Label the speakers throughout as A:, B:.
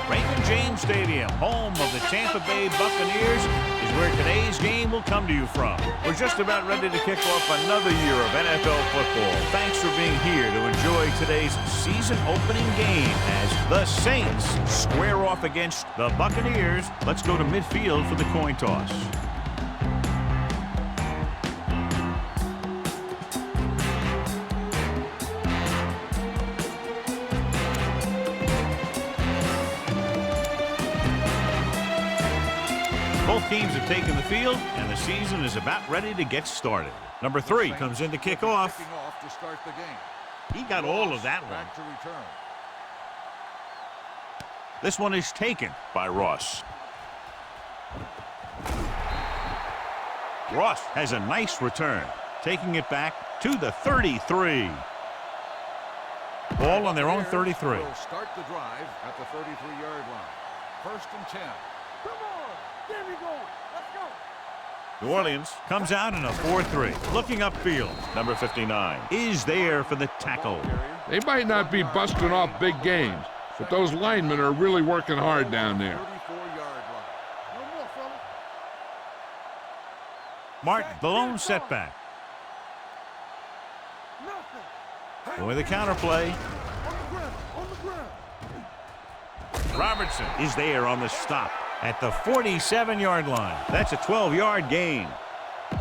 A: Raymond James Stadium, home of the Tampa Bay Buccaneers, is where today's game will come to you from. We're just about ready to kick off another year of NFL football. Thanks for being here to enjoy today's season-opening game as the Saints square off against the Buccaneers. Let's go to midfield for the coin toss. Both teams have taken the field, and the season is about ready to get started. Number 3 comes in to kick off.
B: To start the game.
A: He got all of that one.
B: Back to return.
A: This one is taken by Ross. Ross has a nice return, taking it back to the 33. Ball on their own 33.
B: Will start the drive at the 33-yard line. 1st and 10.
C: Come on, there we go. Let's go.
A: New Orleans comes out in a 4-3. Looking upfield, number 59 is there for the tackle.
D: They might not be busting off big games, but those linemen are really working hard down there.
B: 34-yard line.
C: No more, fella.
A: Martin, the lone setback.
C: Nothing.
A: With a counter play.
C: On the ground.
A: Robertson is there on the stop at the 47-yard line. That's a 12-yard gain.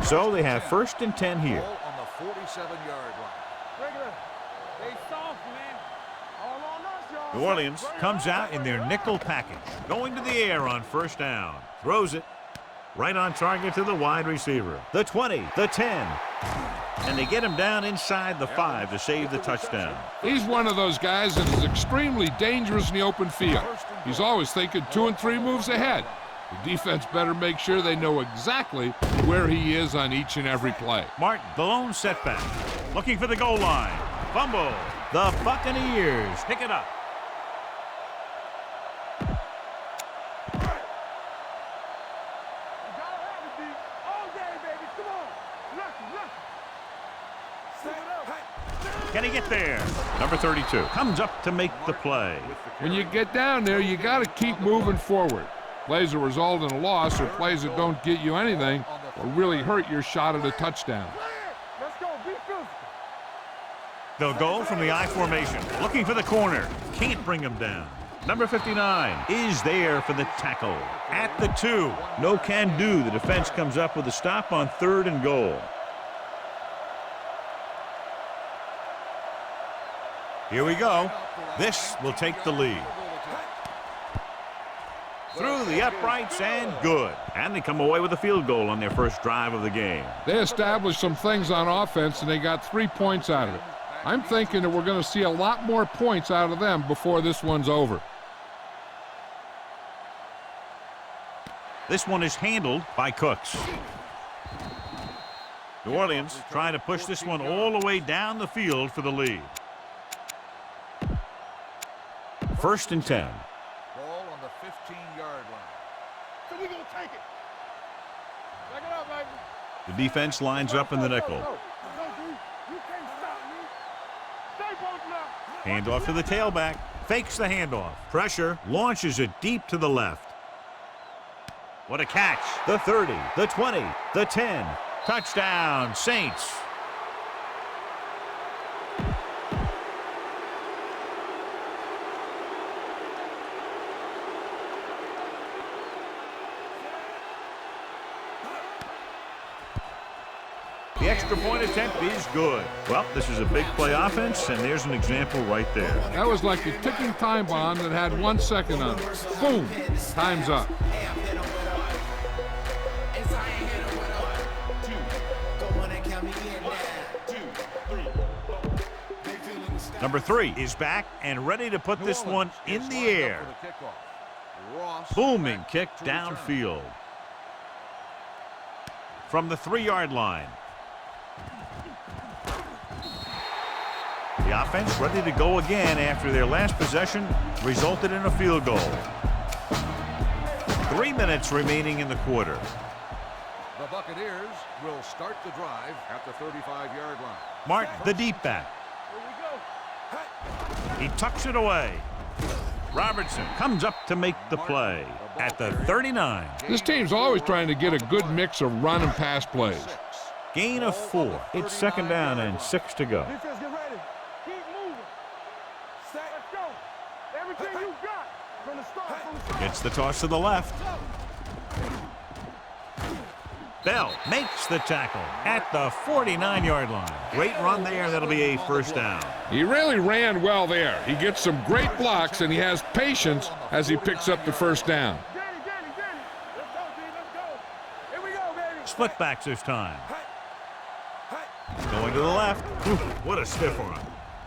A: So they have 1st and 10 here.
B: Ball on the 47-yard line.
C: Regular. They soft, man. All on us, y'all.
A: New Orleans comes out in their nickel package. Going to the air on 1st down. Throws it. Right on target to the wide receiver. The 20, the 10. And they get him down inside the 5 to save the touchdown.
D: He's one of those guys that is extremely dangerous in the open field. He's always thinking 2 and 3 moves ahead. The defense better make sure they know exactly where he is on each and every play.
A: Martin, the lone setback. Looking for the goal line. Fumble. The Buccaneers pick it up. Can he get there? Number 32 comes up to make the play.
D: When you get down there, you got to keep moving forward. Plays that result in a loss or plays that don't get you anything will really hurt your shot at a touchdown.
C: Let's go. Be physical.
A: They'll go from the I formation. Looking for the corner. Can't bring him down. Number 59 is there for the tackle. At the 2. No can do. The defense comes up with a stop on 3rd and goal. Here we go. This will take the lead. Through the uprights and good. And they come away with a field goal on their first drive of the game.
D: They established some things on offense, and they got 3 points out of it. I'm thinking that we're going to see a lot more points out of them before this one's over.
A: This one is handled by Cooks. New Orleans trying to push this one all the way down the field for the lead. 1st and 10.
B: Ball on the 15-yard line.
C: So we're going to take it. Back it up, baby.
A: The defense lines up in the nickel.
C: Go, D. You can't stop me. Stay posted up.
A: Handoff to the tailback. Fakes the handoff. Pressure. Launches it deep to the left. What a catch. The 30, the 20, the 10. Touchdown, Saints. The extra point attempt is good. Well, this is a big play offense, and there's an example right there.
D: That was like a ticking time bomb that had 1 second on it. Boom, time's up.
A: Number 3 is back and ready to put this one in the air. Booming kick downfield. From the 3-yard line. The offense ready to go again after their last possession resulted in a field goal. 3 minutes remaining in the quarter.
B: The Buccaneers will start the drive at the 35-yard line.
A: Martin, the deep back. He tucks it away. Robertson comes up to make the play at the 39.
D: This team's always trying to get a good mix of run and pass plays.
A: Gain of 4. It's second down and 6 to go.
C: Defense, get ready. Keep moving. Let's go. Everything you got from the start.
A: Gets the toss to the left. Bell makes the tackle at the 49-yard line. Great run there. That'll be a first down.
D: He really ran well there. He gets some great blocks, and he has patience as he picks up the first down.
C: Let's go, D. Let's go. Here we go, baby.
A: Split backs this time. Going to the left. Ooh, what a stiff arm.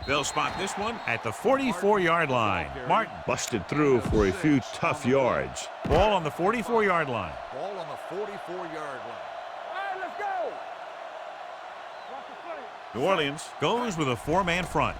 A: They'll spot this one at the 44-yard line. Martin busted through for a few tough yards. Ball on the 44-yard line.
B: Ball on the 44-yard line.
C: All right, let's go. Watch the play.
A: New Orleans goes with a 4-man front.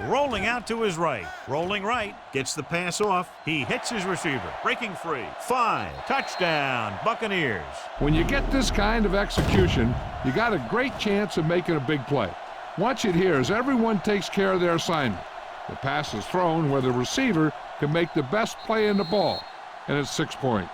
A: Rolling out to his right. Rolling right. Gets the pass off. He hits his receiver. Breaking free. 5. Touchdown, Buccaneers.
D: When you get this kind of execution, you got a great chance of making a big play. Watch it here as everyone takes care of their assignment. The pass is thrown where the receiver can make the best play in the ball, and it's 6 points.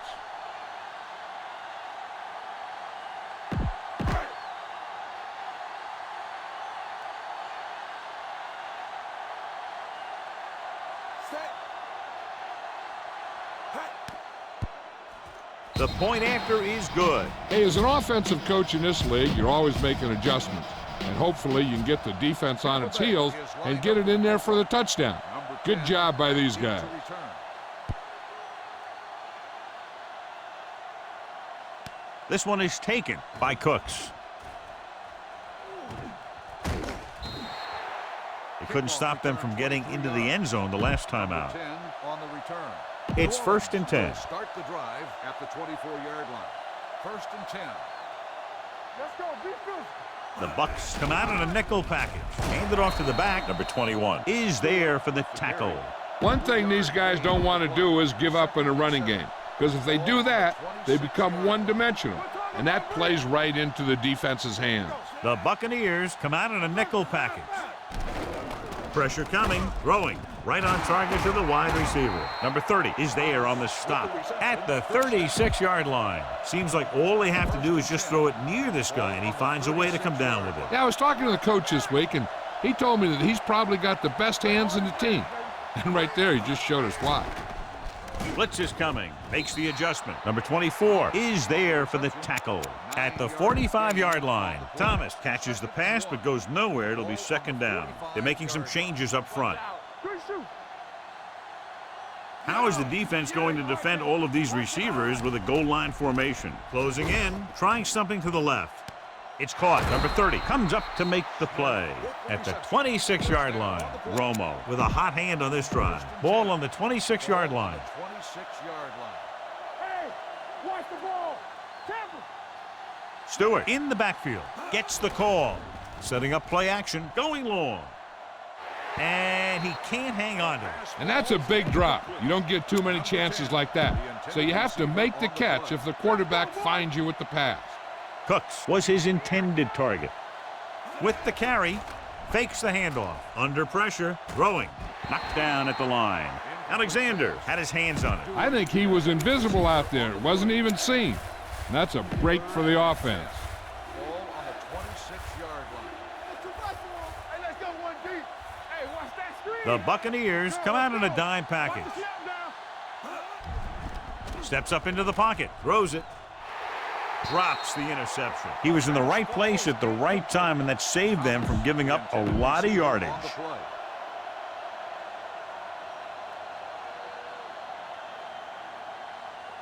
A: The point after is good.
D: Hey, as an offensive coach in this league, you're always making adjustments. And hopefully you can get the defense on its heels and get it in there for the touchdown. Good job by these guys.
A: This one is taken by Cooks. They couldn't stop them from getting into the end zone the last time out. It's 1st and 10.
B: Start the drive at the 24-yard line. 1st and 10.
C: Let's go. Be good.
A: The Bucs come out in a nickel package. Hand it off to the back. Number 21 is there for the tackle.
D: One thing these guys don't want to do is give up in a running game. Because if they do that, they become one-dimensional. And that plays right into the defense's hands.
A: The Buccaneers come out in a nickel package. Pressure coming, throwing, right on target to the wide receiver. Number 30 is there on the stop at the 36-yard line. Seems like all they have to do is just throw it near this guy, and he finds a way to come down with it.
D: Yeah, I was talking to the coach this week, and he told me that he's probably got the best hands in the team. And right there, he just showed us why.
A: Blitz is coming, makes the adjustment. Number 24 is there for the tackle at the 45-yard line. Thomas catches the pass but goes nowhere. It'll be second down. They're making some changes up front. How is the defense going to defend all of these receivers with a goal line formation? Closing in, trying something to the left. It's caught. Number 30 comes up to make the play at the 26-yard line. Romo with a hot hand on this drive. Ball on the 26-yard line.
B: 26-yard line.
C: Hey, watch the ball. Tampa.
A: Stewart in the backfield. Gets the call. Setting up play action. Going long. And he can't hang on to it.
D: And that's a big drop. You don't get too many chances like that. So you have to make the catch if the quarterback finds you with the pass.
A: Cooks was his intended target. With the carry, fakes the handoff. Under pressure, throwing. Knocked down at the line. Alexander had his hands on it.
D: I think he was invisible out there. It wasn't even seen. And that's a break for the offense.
B: Ball on the 26-yard line.
C: Hey, let's go 1 deep. Hey, watch that screen.
A: The Buccaneers come out in a dime package. Steps up into the pocket, throws it. Drops the interception. He was in the right place at the right time, and that saved them from giving up a lot of yardage.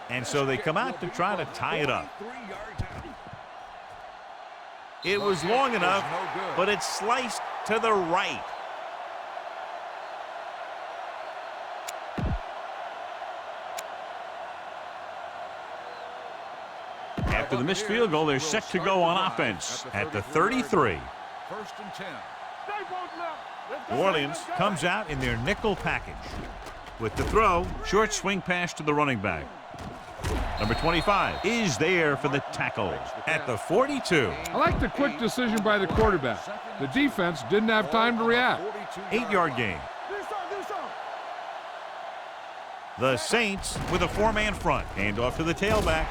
A: And so they come out to try to tie it up. It was long enough, but it sliced to the right. After the missed field goal, they're set to go on offense at the 33.
B: 1st and 10.
A: New Orleans comes out in their nickel package. With the throw, short swing pass to the running back. Number 25 is there for the tackle at the 42.
D: I like the quick decision by the quarterback. The defense didn't have time to react.
A: 8-yard gain. The Saints with a 4-man front. Hand off to the tailback.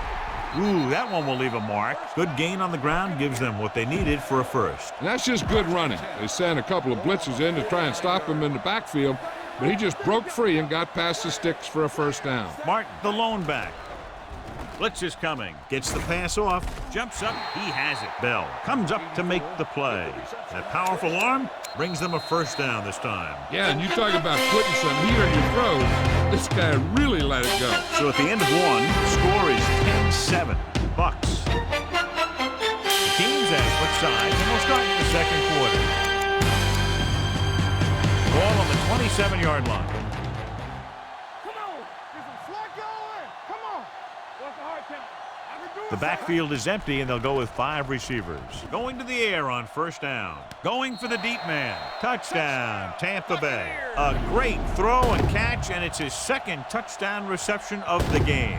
A: Ooh, that one will leave a mark. Good gain on the ground gives them what they needed for a first.
D: And that's just good running. They sent a couple of blitzes in to try and stop him in the backfield, but he just broke free and got past the sticks for a first down.
A: Martin, the lone back. Blitz is coming. Gets the pass off. Jumps up. He has it. Bell comes up to make the play. That powerful arm brings them a first down this time.
D: Yeah, and you talk about putting some heat on your throws. This guy really let it go.
A: So at the end of one, the score is 10-7. Bucks. The teams have switched sides, and we'll start in the second quarter. Ball on the 27-yard line.
C: Come on. Get some slack going. Come on. What's the hard count? I can do it.
A: The backfield is empty, and they'll go with 5 receivers. Going to the air on first down. Going for the deep man. Touchdown, Tampa Bay. A great throw and catch, and it's his second touchdown reception of the game.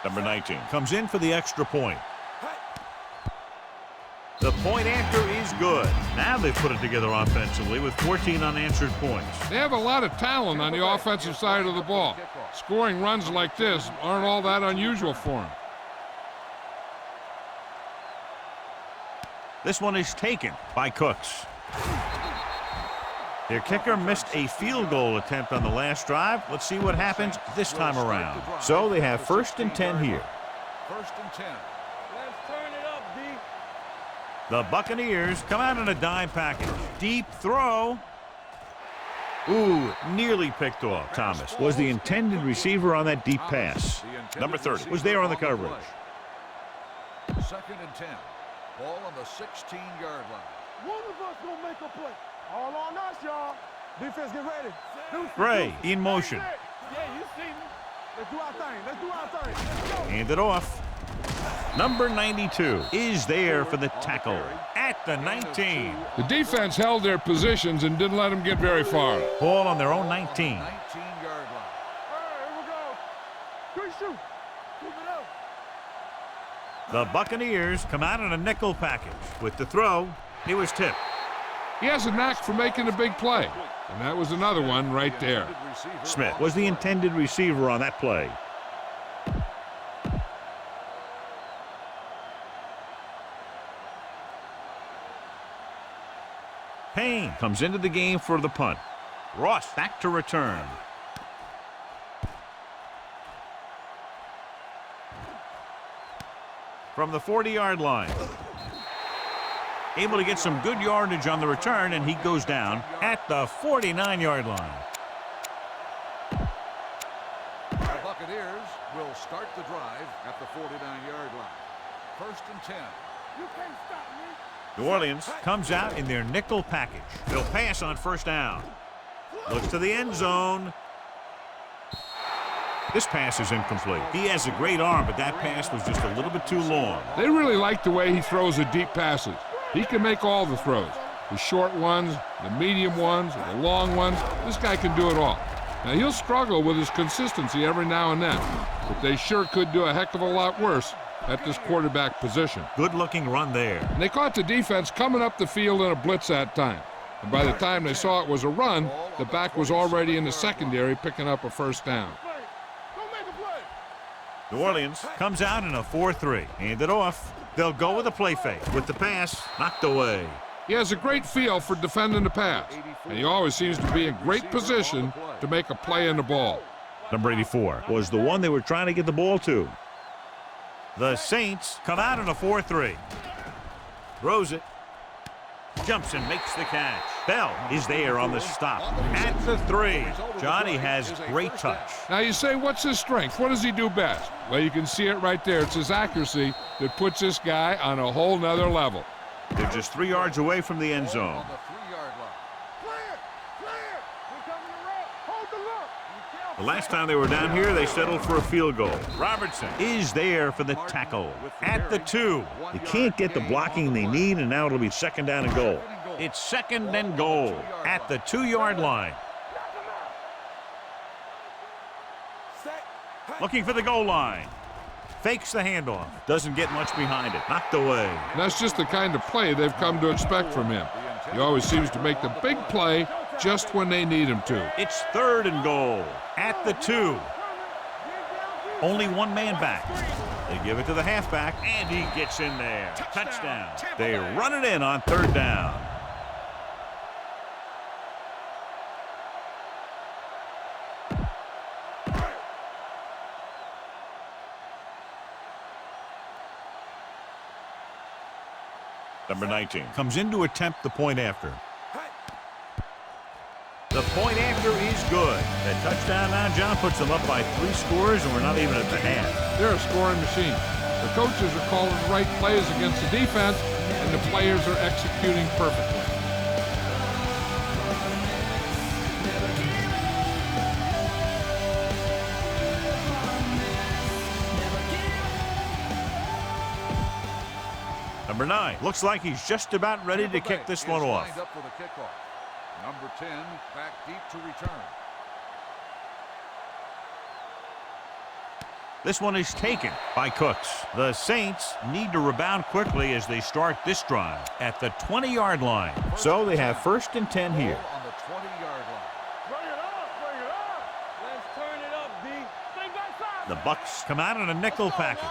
A: Number 19 comes in for the extra point. The point after is good. Now they put it together offensively with 14 unanswered points.
D: They have a lot of talent on the offensive side of the ball. Scoring runs like this aren't all that unusual for them.
A: This one is taken by Cooks. Their kicker missed a field goal attempt on the last drive. Let's see what happens this time around. So they have 1st and 10 here.
B: 1st and 10.
C: Let's turn it up, D.
A: The Buccaneers come out in a dime package. Deep throw. Ooh, nearly picked off. Thomas was the intended receiver on that deep pass. Number 30 was there on the coverage.
B: 2nd and 10. Ball on the 16-yard line.
C: One of us gonna make a play. All on us, y'all. Defense, get ready.
A: Gray in motion.
C: Yeah, you see me. Let's do our thing. Let's do our thing. Let's go.
A: Hand it off. Number 92 is there for the tackle at the 19.
D: The defense held their positions and didn't let them get very far.
A: Ball on their own 19.
B: 19-yard line.
C: All right, here we go. Quick shoot. Keep it up.
A: The Buccaneers come out in a nickel package. With the throw, it was tipped.
D: He has a knack for making a big play, and that was another one right there.
A: Smith was the intended receiver on that play. Payne comes into the game for the punt. Ross back to return. From the 40-yard line. Able to get some good yardage on the return, and he goes down at the 49-yard line.
B: The Buccaneers will start the drive at the 49-yard line. 1st and 10.
C: You can't stop me.
A: New Orleans comes out in their nickel package. They'll pass on first down. Looks to the end zone. This pass is incomplete. He has a great arm, but that pass was just a little bit too long.
D: They really like the way he throws the deep passes. He can make all the throws. The short ones, the medium ones, the long ones. This guy can do it all. Now, he'll struggle with his consistency every now and then, but they sure could do a heck of a lot worse at this quarterback position.
A: Good-looking run there.
D: And they caught the defense coming up the field in a blitz that time. And by the time they saw it was a run, the back was already in the secondary picking up a first down.
C: Go make a play.
A: New Orleans comes out in a 4-3. Hand it off. They'll go with a play fake. With the pass, knocked away.
D: He has a great feel for defending the pass, and he always seems to be in great position to make a play in the ball.
A: Number 84 was the one they were trying to get the ball to. The Saints come out in a 4-3. Throws it. Jumps and makes the catch. Bell is there on the stop. At the 3. Johnny has great touch.
D: Now you say, what's his strength? What does he do best? Well, you can see it right there. It's his accuracy that puts this guy on a whole nother level.
A: They're just 3 yards away from the end zone.
B: On the 3-yard line.
C: Clear. We're coming around. Hold the look.
A: The last time they were down here, they settled for a field goal. Robertson is there for the tackle. At the 2. They can't get the blocking they need, and now it'll be 2nd down and goal. It's 2nd and goal at the 2-yard line. Looking for the goal line. Fakes the handoff. Doesn't get much behind it. Knocked away.
D: And that's just the kind of play they've come to expect from him. He always seems to make the big play just when they need him to.
A: It's 3rd and goal at the 2. Only one man back. They give it to the halfback, and he gets in there. Touchdown. They run it in on 3rd down. Number 19 comes in to attempt the point after. The point after is good. That touchdown now, John, puts them up by 3 scores, and we're not even at the half.
D: They're a scoring machine. The coaches are calling the right plays against the defense, and the players are executing perfectly.
A: Number 9 looks like he's just about ready to kick this one off.
B: Lined up for the kickoff. Number 10 back deep to return.
A: This one is taken by Cooks. The Saints need to rebound quickly as they start this drive at the 20-yard line. So they have 1st and 10 here.
B: On the 20-yard line.
C: Bring it up, bring it up. Let's turn it up, D. Stay backside.
A: The Bucs come out in a nickel package.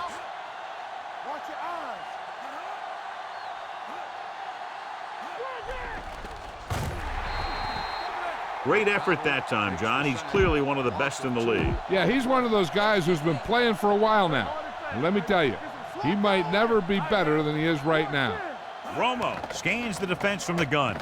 C: Watch your eyes.
A: Great effort that time, John. He's clearly one of the best in the league.
D: Yeah, he's one of those guys who's been playing for a while now. And let me tell you, he might never be better than he is right now.
A: Romo scans the defense from the gun.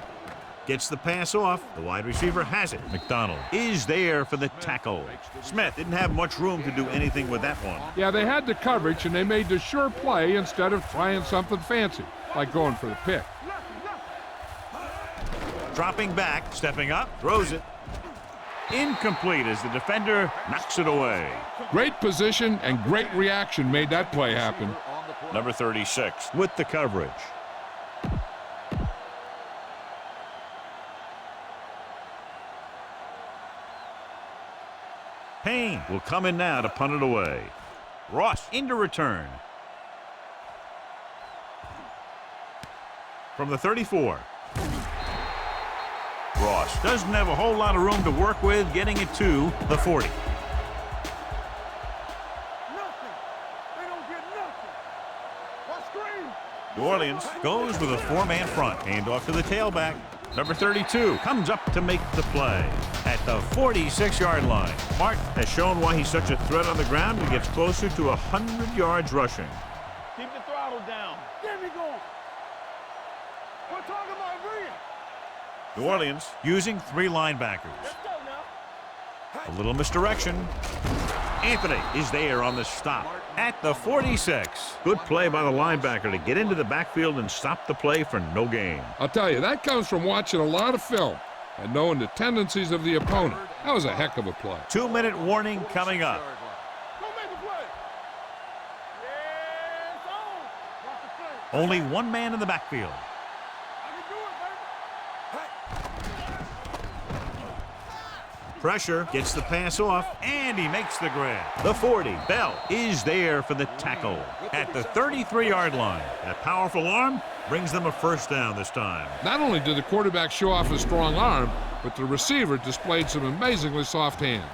A: Gets the pass off. The wide receiver has it. McDonald is there for the tackle. Smith didn't have much room to do anything with that one.
D: Yeah, they had the coverage, and they made the sure play instead of trying something fancy, like going for the pick.
A: Dropping back, stepping up, throws it. Incomplete as the defender knocks it away.
D: Great position and great reaction made that play happen.
A: Number 36 with the coverage. Payne will come in now to punt it away. Ross into return. From the 34. Ross doesn't have a whole lot of room to work with, getting it to the 40.
C: Nothing. They don't get nothing. What screen?
A: New Orleans goes with a 4-man front. Handoff to the tailback. Number 32 comes up to make the play at the 46-yard line. Martin has shown why he's such a threat on the ground and gets closer to 100 yards rushing.
C: Keep the throttle down. Get me going. We're talking about real.
A: New Orleans using 3 linebackers.
C: Let's go now.
A: A little misdirection. Anthony is there on the stop at the 46. Good play by the linebacker to get into the backfield and stop the play for no gain.
D: I'll tell you, that comes from watching a lot of film and knowing the tendencies of the opponent. That was a heck of a play.
A: 2-minute warning coming up.
C: Go make the play. Yeah, it's on. Watch the play.
A: Only 1 man in the backfield.
C: I can do it, baby.
A: Pressure, gets the pass off, and he makes the grab. The 40, Bell, is there for the tackle at the 33-yard line. That powerful arm brings them a 1st down this time.
D: Not only did the quarterback show off his strong arm, but the receiver displayed some amazingly soft hands.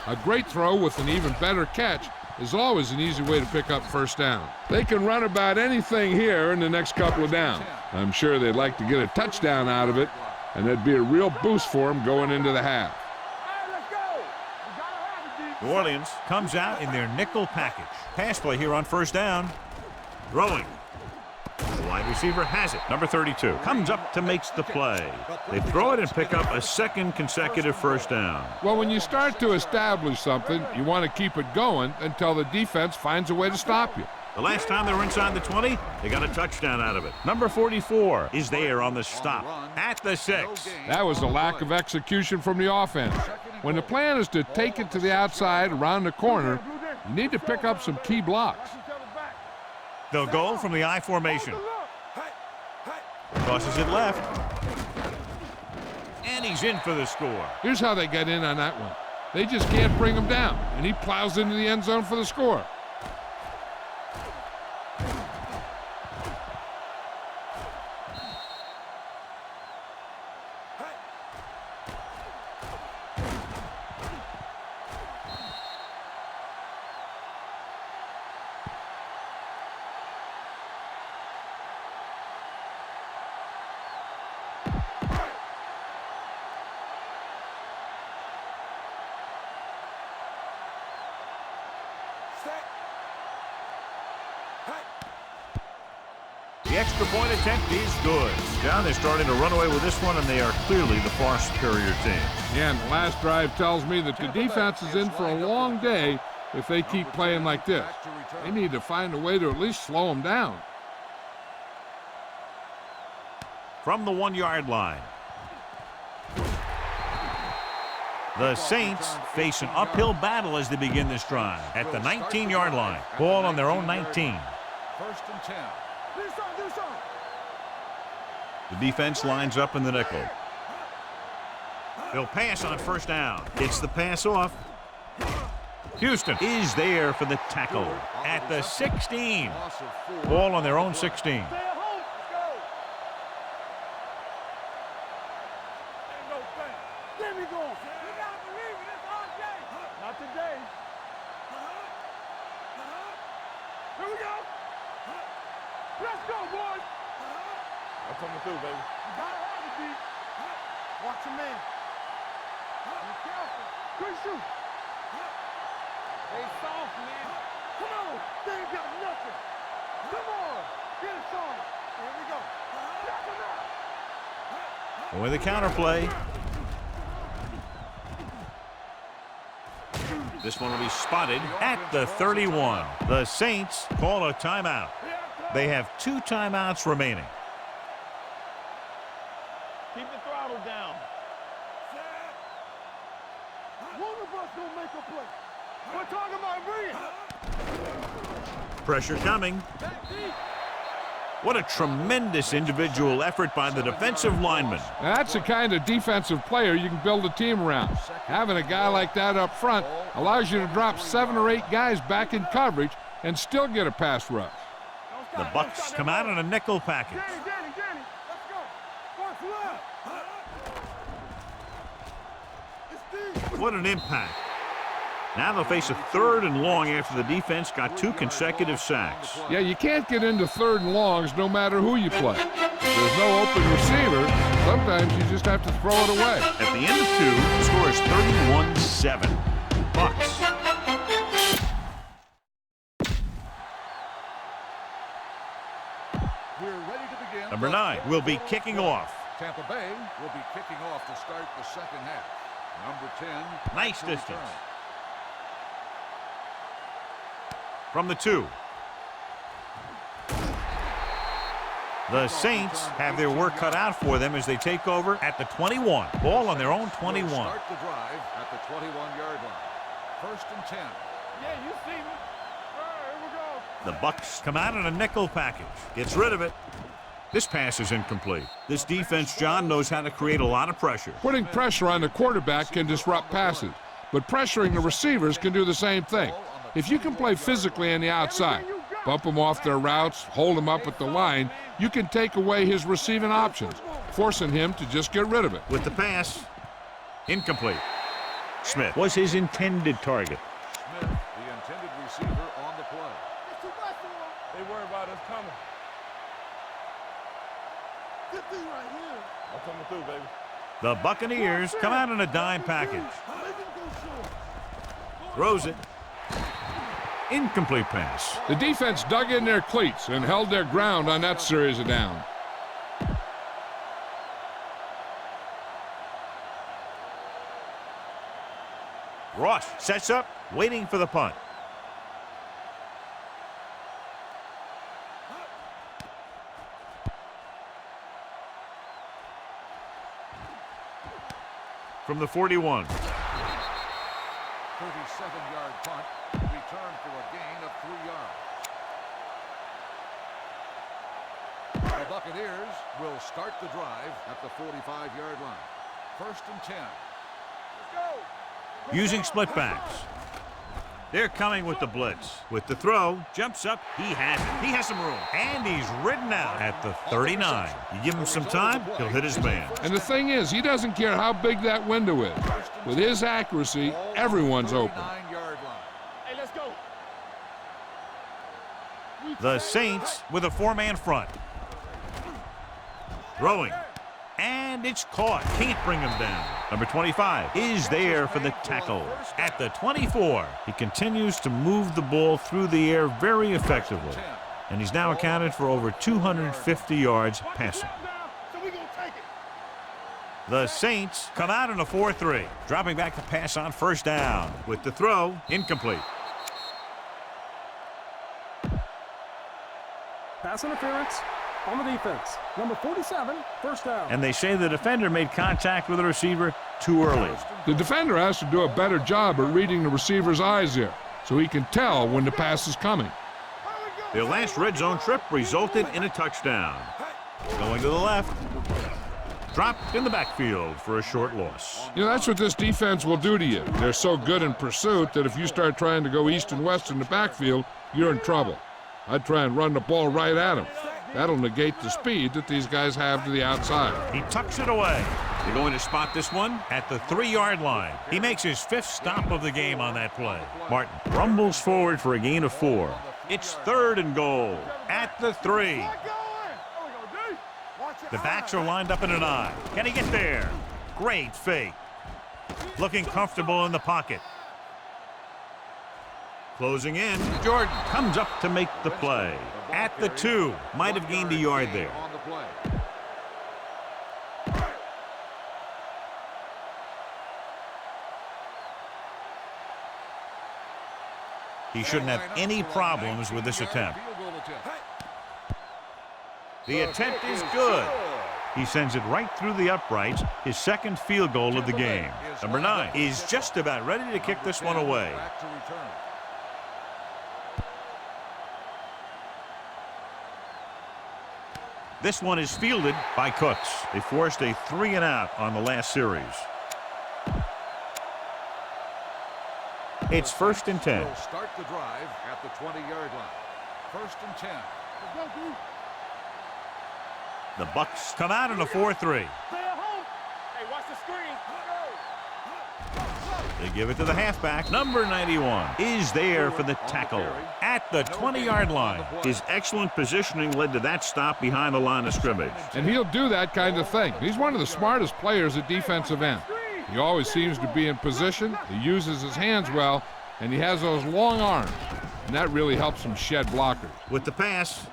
D: A great throw with an even better catch is always an easy way to pick up 1st down. They can run about anything here in the next couple of downs. I'm sure they'd like to get a touchdown out of it, and that'd be a real boost for them going into the half.
A: New Orleans comes out in their nickel package. Pass play here on 1st down. Throwing. The wide receiver has it. Number 32 comes up to make the play. They throw it and pick up a 2nd consecutive 1st down.
D: Well, when you start to establish something, you want to keep it going until the defense finds a way to stop you.
A: The last time they were inside the 20, they got a touchdown out of it. Number 44 is there on the stop at the 6.
D: That was a lack of execution from the offense. When the plan is to take it to the outside around the corner, you need to pick up some key blocks.
A: They'll go from the I formation. Tosses it left. And he's in for the score.
D: Here's how they get in on that one. They just can't bring him down, and he plows into the end zone for the score.
A: The extra point attempt is good. John, they're starting to run away with this one, and they are clearly the far superior team.
D: Yeah, and the last drive tells me that the defense is in for a long day if they keep playing like this. They need to find a way to at least slow them down.
A: From the 1-yard line. The Saints face an uphill battle as they begin this drive at the 19-yard line. Ball on their own 19.
B: First and 10.
A: The defense lines up in the nickel. They'll pass on first down. Gets the pass off. Houston is there for the tackle at the 16. Ball on their own 16.
C: Let's go, boys! I'm coming through, baby. You gotta have it, D. Watch your man. Be careful. Good shoot. Stay soft, man. Come on. They ain't got nothing. Come on. Get it soft. Here we go.
A: With a counter play. This one will be spotted at the 31. The Saints call a timeout. They have 2 timeouts remaining.
C: Keep the throttle down. One of us gonna make a play. We're talking about Reed.
A: Pressure coming. What a tremendous individual effort by the defensive lineman.
D: Now, that's the kind of defensive player you can build a team around. Having a guy like that up front allows you to drop 7 or 8 guys back in coverage and still get a pass rush.
A: The Bucs come out in a nickel package.
C: Danny, let's go.
A: What an impact. Now they'll face a 3rd and long after the defense got 2 consecutive sacks.
D: Yeah, you can't get into 3rd and longs no matter who you play. If there's no open receiver, sometimes you just have to throw it away.
A: At the end of 2, the score is 31-7. Bucs.
B: We're ready to begin.
A: Number 9 will be kicking off.
B: Tampa Bay will be kicking off to start the second half. Number 10.
A: Nice distance. From the 2. The Saints have their work cut out for them as they take over at the 21. Ball on their own 21.
B: Start the drive at the 21-yard line. First and 10.
C: Yeah, you see me. All right, here we go.
A: The Bucs come out in a nickel package. Gets rid of it. This pass is incomplete. This defense, John, knows how to create a lot of pressure.
D: Putting pressure on the quarterback can disrupt passes, but pressuring the receivers can do the same thing. If you can play physically on the outside, bump them off their routes, hold them up at the line, you can take away his receiving options, forcing him to just get rid of it.
A: With the pass, incomplete. Smith was his intended target.
B: Smith, the intended receiver on the play.
C: They worry about us coming. Get these right here. I'm coming through, baby.
A: The Buccaneers come out in a dime package. Throws it. Incomplete pass.
D: The defense dug in their cleats and held their ground on that series of downs.
A: Ross sets up, waiting for the punt. From the 41.
B: 37-yard punt, returned for a gain of 3 yards. The Buccaneers will start the drive at the 45-yard line. First and 10.
C: Let's go.
A: using split backs. They're coming with the blitz. With the throw, jumps up, he has it. He has some room, and he's ridden out at the 39. You give him some time, he'll hit his man.
D: And the thing is, he doesn't care how big that window is. With his accuracy, everyone's open.
C: Hey, let's go.
A: The Saints with a four-man front. Throwing. And it's caught. Can't bring him down. Number 25 is there for the tackle. At the 24, he continues to move the ball through the air very effectively. And he's now accounted for over 250 yards passing. The Saints come out in a 4-3. Dropping back to pass on first down. With the throw, incomplete.
E: Pass interference on the defense. Number 47, first down.
A: And they say the defender made contact with the receiver too early.
D: The defender has to do a better job at reading the receiver's eyes here, so he can tell when the pass is coming.
A: Their last red zone trip resulted in a touchdown. Going to the left. Dropped in the backfield for a short loss.
D: You know, that's what this defense will do to you. They're so good in pursuit that if you start trying to go east and west in the backfield, you're in trouble. I'd try and run the ball right at them. That'll negate the speed that these guys have to the outside.
A: He tucks it away. They're going to spot this one at the 3-yard line. He makes his 5th stop of the game on that play. Martin rumbles forward for a gain of 4. It's 3rd and goal at the 3. The backs are lined up in an I. Can he get there? Great fake. Looking comfortable in the pocket. Closing in, Jordan comes up to make the play. At the 2, might have gained a yard there. He shouldn't have any problems with this attempt. The attempt is good. He sends it right through the uprights, his 2nd field goal of the game. Number 9 is just about ready to kick this one away. This one is fielded by Cooks. They forced a 3-and-out on the last series. It's 1st and 10.
B: We'll start the drive at the 20-yard line. 1st and 10.
A: The Bucks come out in a 4-3.
C: Stay at home. Hey, watch the screen.
A: They give it to the halfback. Number 91 is there for the tackle at the 20-yard line. His excellent positioning led to that stop behind the line of scrimmage.
D: And he'll do that kind of thing. He's one of the smartest players at defensive end. He always seems to be in position, he uses his hands well, and he has those long arms. And that really helps him shed blockers.
A: With the pass,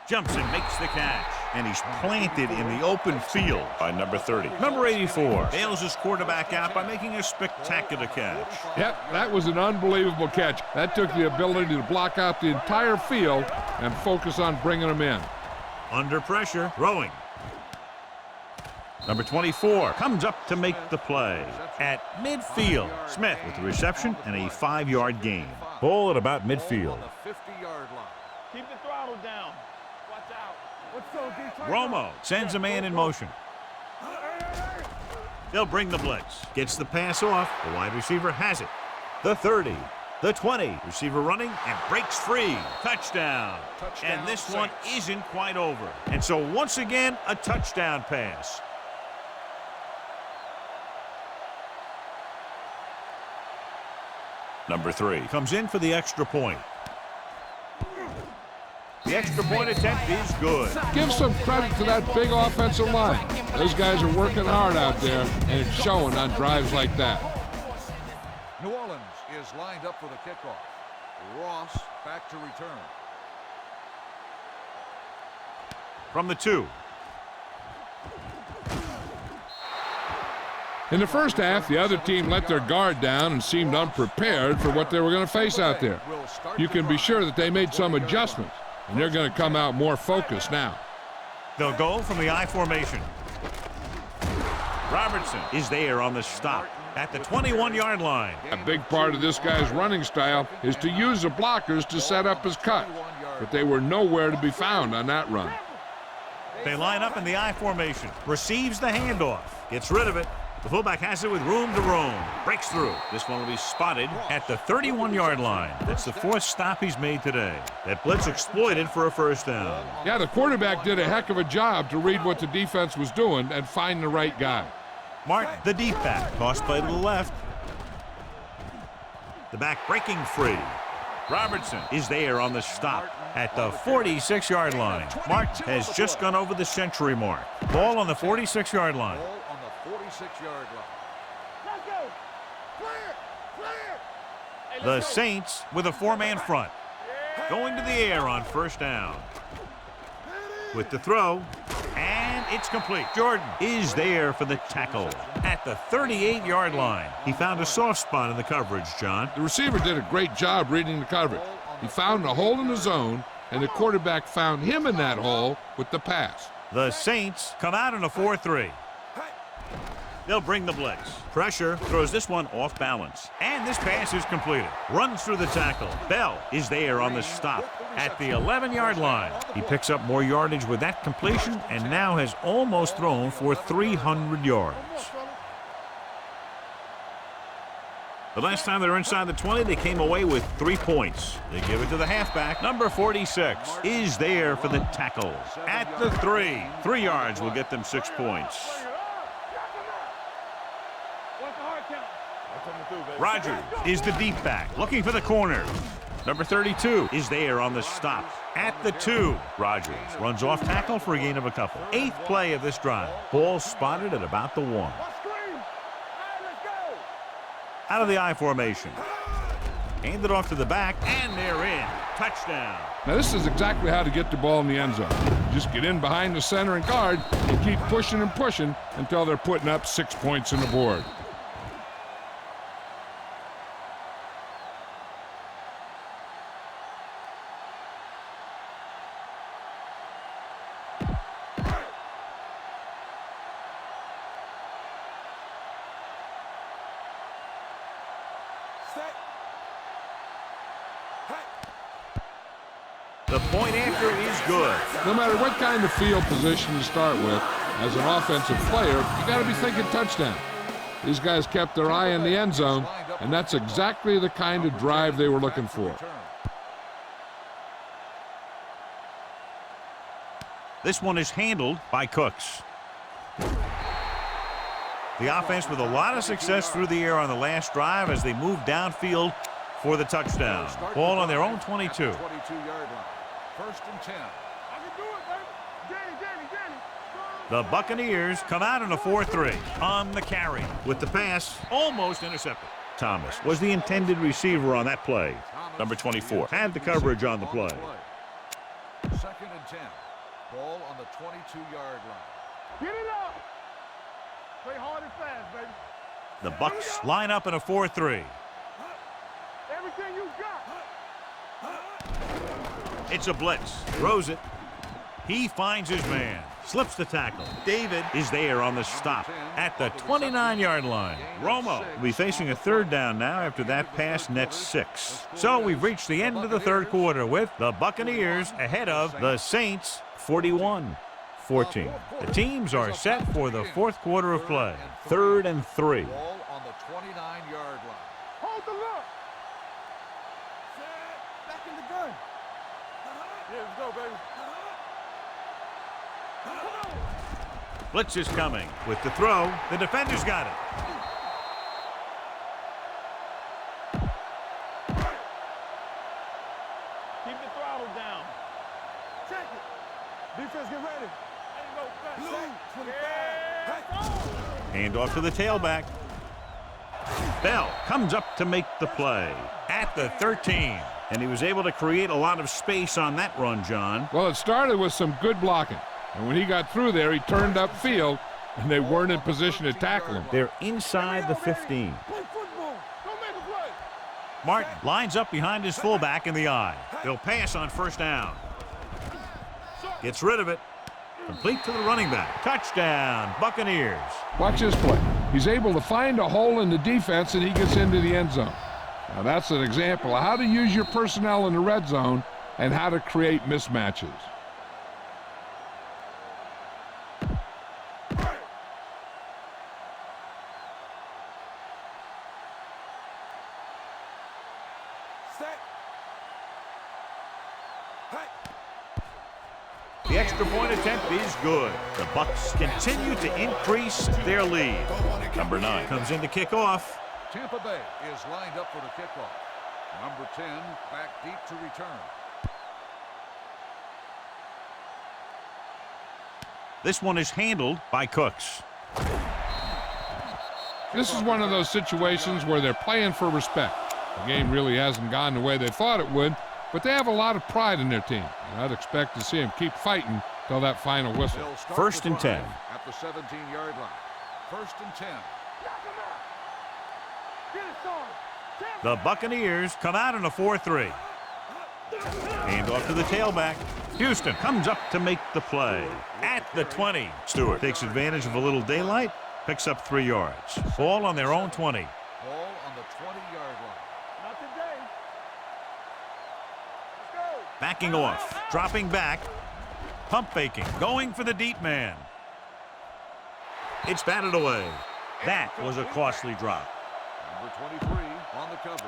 A: jumps and makes the catch. And he's planted in the open field by number 30. Number 84 bails his quarterback out by making a spectacular catch.
D: Yep, that was an unbelievable catch. That took the ability to block out the entire field and focus on bringing them in.
A: Under pressure, throwing. Number 24 comes up to make the play. At midfield, Smith with the reception and a 5-yard gain. Ball at about midfield.
C: Keep the throttle down. Watch out.
A: Romo sends a man in motion. They'll bring the blitz. Gets the pass off. The wide receiver has it. The 30. The 20. Receiver running and breaks free. Touchdown. And this one isn't quite over. And so once again, a touchdown pass. Number 3 comes in for the extra point. The extra point attempt is good.
D: Give some credit to that big offensive line. Those guys are working hard out there, and it's showing on drives like that.
B: New Orleans is lined up for the kickoff. Ross back to return.
A: From the 2.
D: In the first half, the other team let their guard down and seemed unprepared for what they were going to face out there. You can be sure that they made some adjustments, and they're going to come out more focused now.
A: They'll go from the I formation. Robertson is there on the stop at the 21-yard line.
D: A big part of this guy's running style is to use the blockers to set up his cut, but they were nowhere to be found on that run.
A: They line up in the I formation. Receives the handoff. Gets rid of it. The fullback has it with room to roam. Breaks through. This one will be spotted at the 31-yard line. That's the 4th stop he's made today. That blitz exploited for a first down.
D: Yeah, the quarterback did a heck of a job to read what the defense was doing and find the right guy.
A: Martin, the deep back. Toss play to the left. The back breaking free. Robertson is there on the stop at the 46-yard line. Martin has just gone over the century mark. Ball on the 46-yard line.
B: Ball on the 46-yard line.
C: Let's go. Clear.
A: The Saints with a 4-man front. Going to the air on first down. With the throw, and it's complete. Jordan is there for the tackle at the 38-yard line. He found a soft spot in the coverage, John.
D: The receiver did a great job reading the coverage. He found a hole in the zone, and the quarterback found him in that hole with the pass.
A: The Saints come out in a 4-3. They'll bring the blitz. Pressure throws this one off balance. And this pass is completed. Runs through the tackle. Bell is there on the stop at the 11-yard line. He picks up more yardage with that completion and now has almost thrown for 300 yards. The last time they were inside the 20, they came away with 3 points. They give it to the halfback. Number 46 is there for the tackle at the 3. 3 yards will get them 6 points. Rogers is the deep back, looking for the corner. Number 32 is there on the stop at the 2. Rogers runs off tackle for a gain of a couple. 8th play of this drive. Ball spotted at about the 1. Out of the I formation. Hand it off to the back, and they're in. Touchdown.
D: Now, this is exactly how to get the ball in the end zone. Just get in behind the center and guard and keep pushing and pushing until they're putting up 6 points on the board.
A: The point after is good.
D: No matter what kind of field position you start with, as an offensive player, you got to be thinking touchdown. These guys kept their eye on the end zone, and that's exactly the kind of drive they were looking for.
A: This one is handled by Cooks. The offense with a lot of success through the air on the last drive as they move downfield for the touchdown. Ball on their own 22.
B: 22-yard line. First and 10.
C: I can do it, baby. Danny.
A: The Buccaneers come out in a 4-3 on the carry with the pass almost intercepted. Thomas was the intended receiver on that play. Number 24 had the coverage on the play.
B: Second and 10. Ball on the 22-yard line.
C: Get it up. Play hard and fast, baby.
A: The Bucs line up in a 4-3.
C: Everything you got.
A: It's a blitz. Throws it. He finds his man. Slips the tackle. David is there on the stop at the 29-yard line. Romo will be facing a 3rd down now after that pass nets 6. So we've reached the end of the 3rd quarter with the Buccaneers ahead of the Saints 41-14. The teams are set for the 4th quarter of play. 3rd and 3.
B: Ball on the 29-yard line.
C: Hold the look. Back in the gun. Yeah, let's go, baby.
A: Blitz is coming. With the throw, the defender's got it.
C: Keep the throttle down. Check it. Defense, get ready.
A: Hand off to the tailback. Bell comes up to make the play at the 13. And he was able to create a lot of space on that run, John.
D: Well, it started with some good blocking. And when he got through there, he turned upfield, and they weren't in position to tackle him.
A: They're inside the 15. Martin lines up behind his fullback in the I. They'll pass on first down. Gets rid of it. Complete to the running back. Touchdown, Buccaneers.
D: Watch this play. He's able to find a hole in the defense, and he gets into the end zone. Now, that's an example of how to use your personnel in the red zone and how to create mismatches.
C: Set.
A: The extra point attempt is good. The Bucks continue to increase their lead. Number 9 comes in to kick off.
B: Tampa Bay is lined up for the kickoff. Number 10 back deep to return.
A: This one is handled by Cooks.
D: This is one of those situations where they're playing for respect. The game really hasn't gone the way they thought it would, but they have a lot of pride in their team. And I'd expect to see them keep fighting till that final whistle.
A: First and 10.
B: At the 17-yard line. First and 10.
A: The Buccaneers come out in a 4-3. Hand off to the tailback. Houston comes up to make the play. At the 20. Stewart takes advantage of a little daylight, picks up 3 yards. Ball on their own 20.
B: Ball on the 20-yard line.
C: Not today. Let's go.
A: Backing off, dropping back, pump faking, going for the deep man. It's batted away. That was a costly drop.
B: Number 23 on the coverage.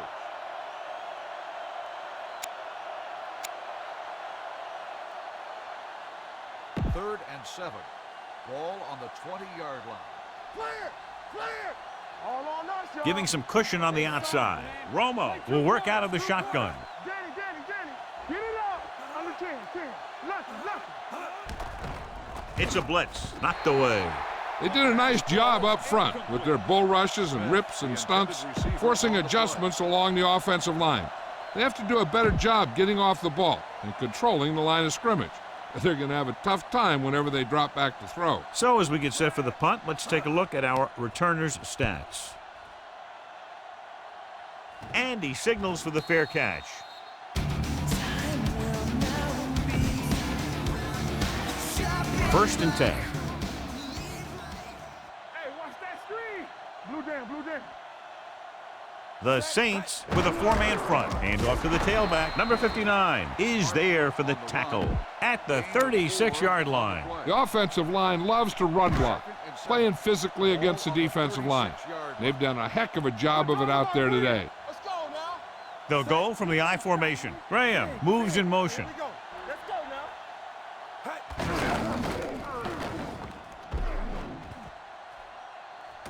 B: Third and 7. Ball on the 20-yard line.
C: Clear. Clear. All on us, y'all.
A: Giving some cushion on the outside. Romo will work out of the shotgun.
C: Danny. Get it up. Under 10. Lucky.
A: It's a blitz, knocked away.
D: They did a nice job up front with their bull rushes and rips and stunts, forcing adjustments along the offensive line. They have to do a better job getting off the ball and controlling the line of scrimmage. They're going to have a tough time whenever they drop back to throw.
A: So as we get set for the punt, let's take a look at our returners' stats. And he signals for the fair catch. First and 10.
C: Hey, watch that screen. Blue down.
A: The Saints with a 4-man front. Hand off to the tailback. Number 59 is there for the tackle at the 36-yard line.
D: The offensive line loves to run block, playing physically against the defensive line. They've done a heck of a job of it out there today.
C: Let's go now.
A: They'll go from the I formation. Graham moves in motion.
C: Here we go. Let's go now.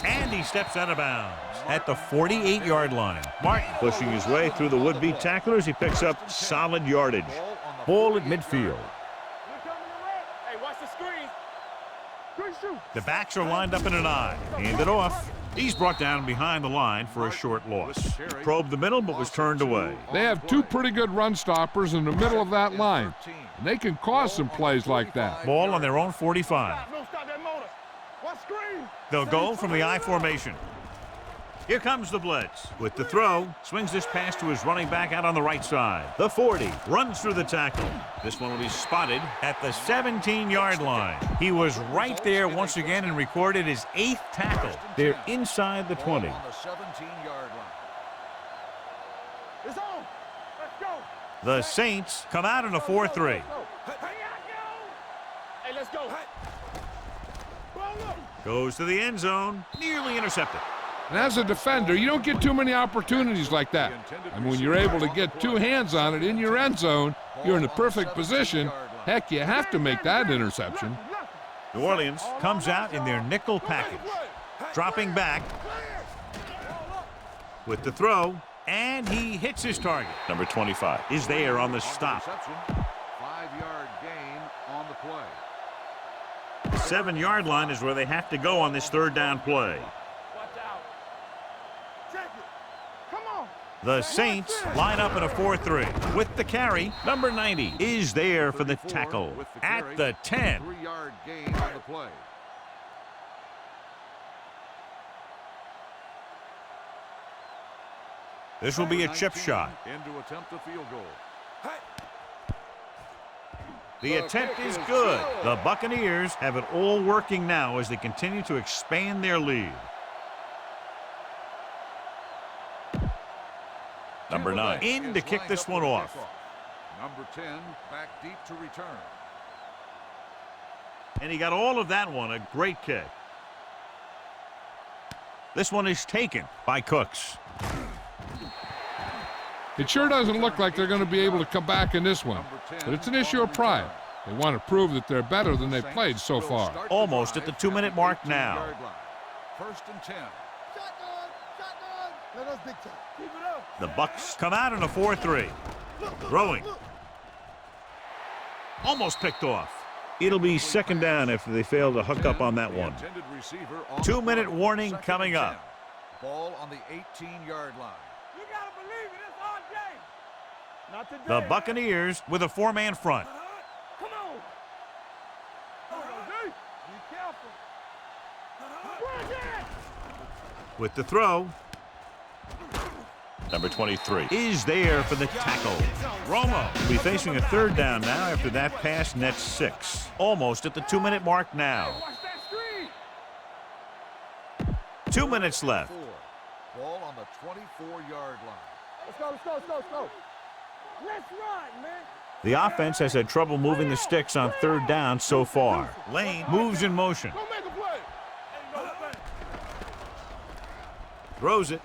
A: And he steps out of bounds at the 48-yard line. Martin pushing his way through the would-be tacklers. He picks up solid yardage. Ball at midfield.
C: Hey, watch the screen. Good shoot.
A: The backs are lined up in an I. Hand it off. He's brought down behind the line for a short loss. Probed the middle, but was turned away.
D: They have 2 pretty good run stoppers in the middle of that line, and they can cause some plays like that.
A: Ball on their own 45.
C: Don't stop that motor. Watch screen.
A: They'll go from the I formation. Here comes the blitz. With the throw, swings this pass to his running back out on the right side. The 40 runs through the tackle. This one will be spotted at the 17-yard line. He was right there once again and recorded his 8th tackle. They're inside the 20.
B: On the 17-yard line.
C: It's on. Let's go.
A: The Saints come out in a 4-3.
C: Hey, let's go. Ball up.
A: Goes to the end zone, nearly intercepted.
D: And as a defender, you don't get too many opportunities like that. And when you're able to get 2 hands on it in your end zone, you're in the perfect position. Heck, you have to make that interception.
A: New Orleans comes out in their nickel package. Dropping back with the throw, and he hits his target. Number 25 is there on the stop.
B: 5-yard gain on the play.
A: The 7-yard line is where they have to go on this 3rd down play. The Saints line up in a 4-3. With the carry, number 90 is there for the tackle at the 10.
B: 3-yard gain on the play.
A: This will be a chip shot.
B: In to attempt a field goal.
A: The attempt is good. The Buccaneers have it all working now as they continue to expand their lead. Number 9 in to kick this one off.
B: Number 10 back deep to return.
A: And he got all of that one. A great kick. This one is taken by Cooks.
D: It sure doesn't look like they're going to be able to come back in this one, but it's an issue of pride. They want to prove that they're better than they've played so far.
A: Almost at the 2-minute mark now.
B: First and 10.
C: Let us big time. Keep it up.
A: The Bucks come out in a 4-3. Throwing. Almost picked off. It'll be second down after they fail to hook up on that one. 2-minute warning coming up.
B: Ball on the 18-yard line.
C: You gotta believe it. It's our game. Not today.
A: The Buccaneers with a 4-man front.
C: Come on. Be careful. Bring it.
A: With the throw. Number 23 is there for the tackle. Romo will be facing a third down now after that pass nets 6. Almost at the 2-minute mark now.
C: Watch that screen.
A: 2 minutes left.
B: Ball on the 24-yard line.
C: Let's go. Let's run, man.
A: The offense has had trouble moving the sticks on third down so far. Lane moves in motion.
C: Go make a play.
A: Throws it.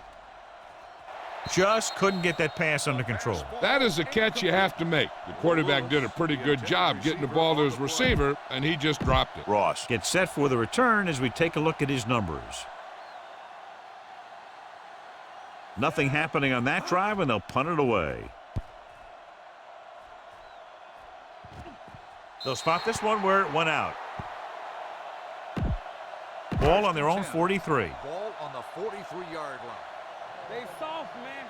A: Just couldn't get that pass under control.
D: That is a catch you have to make. The quarterback did a pretty good job getting the ball to his receiver, and he just dropped it.
A: Ross gets set for the return as we take a look at his numbers. Nothing happening on that drive, and they'll punt it away. They'll spot this one where it went out. Ball on their own 43.
B: Ball on the 43-yard line.
C: They soft, man.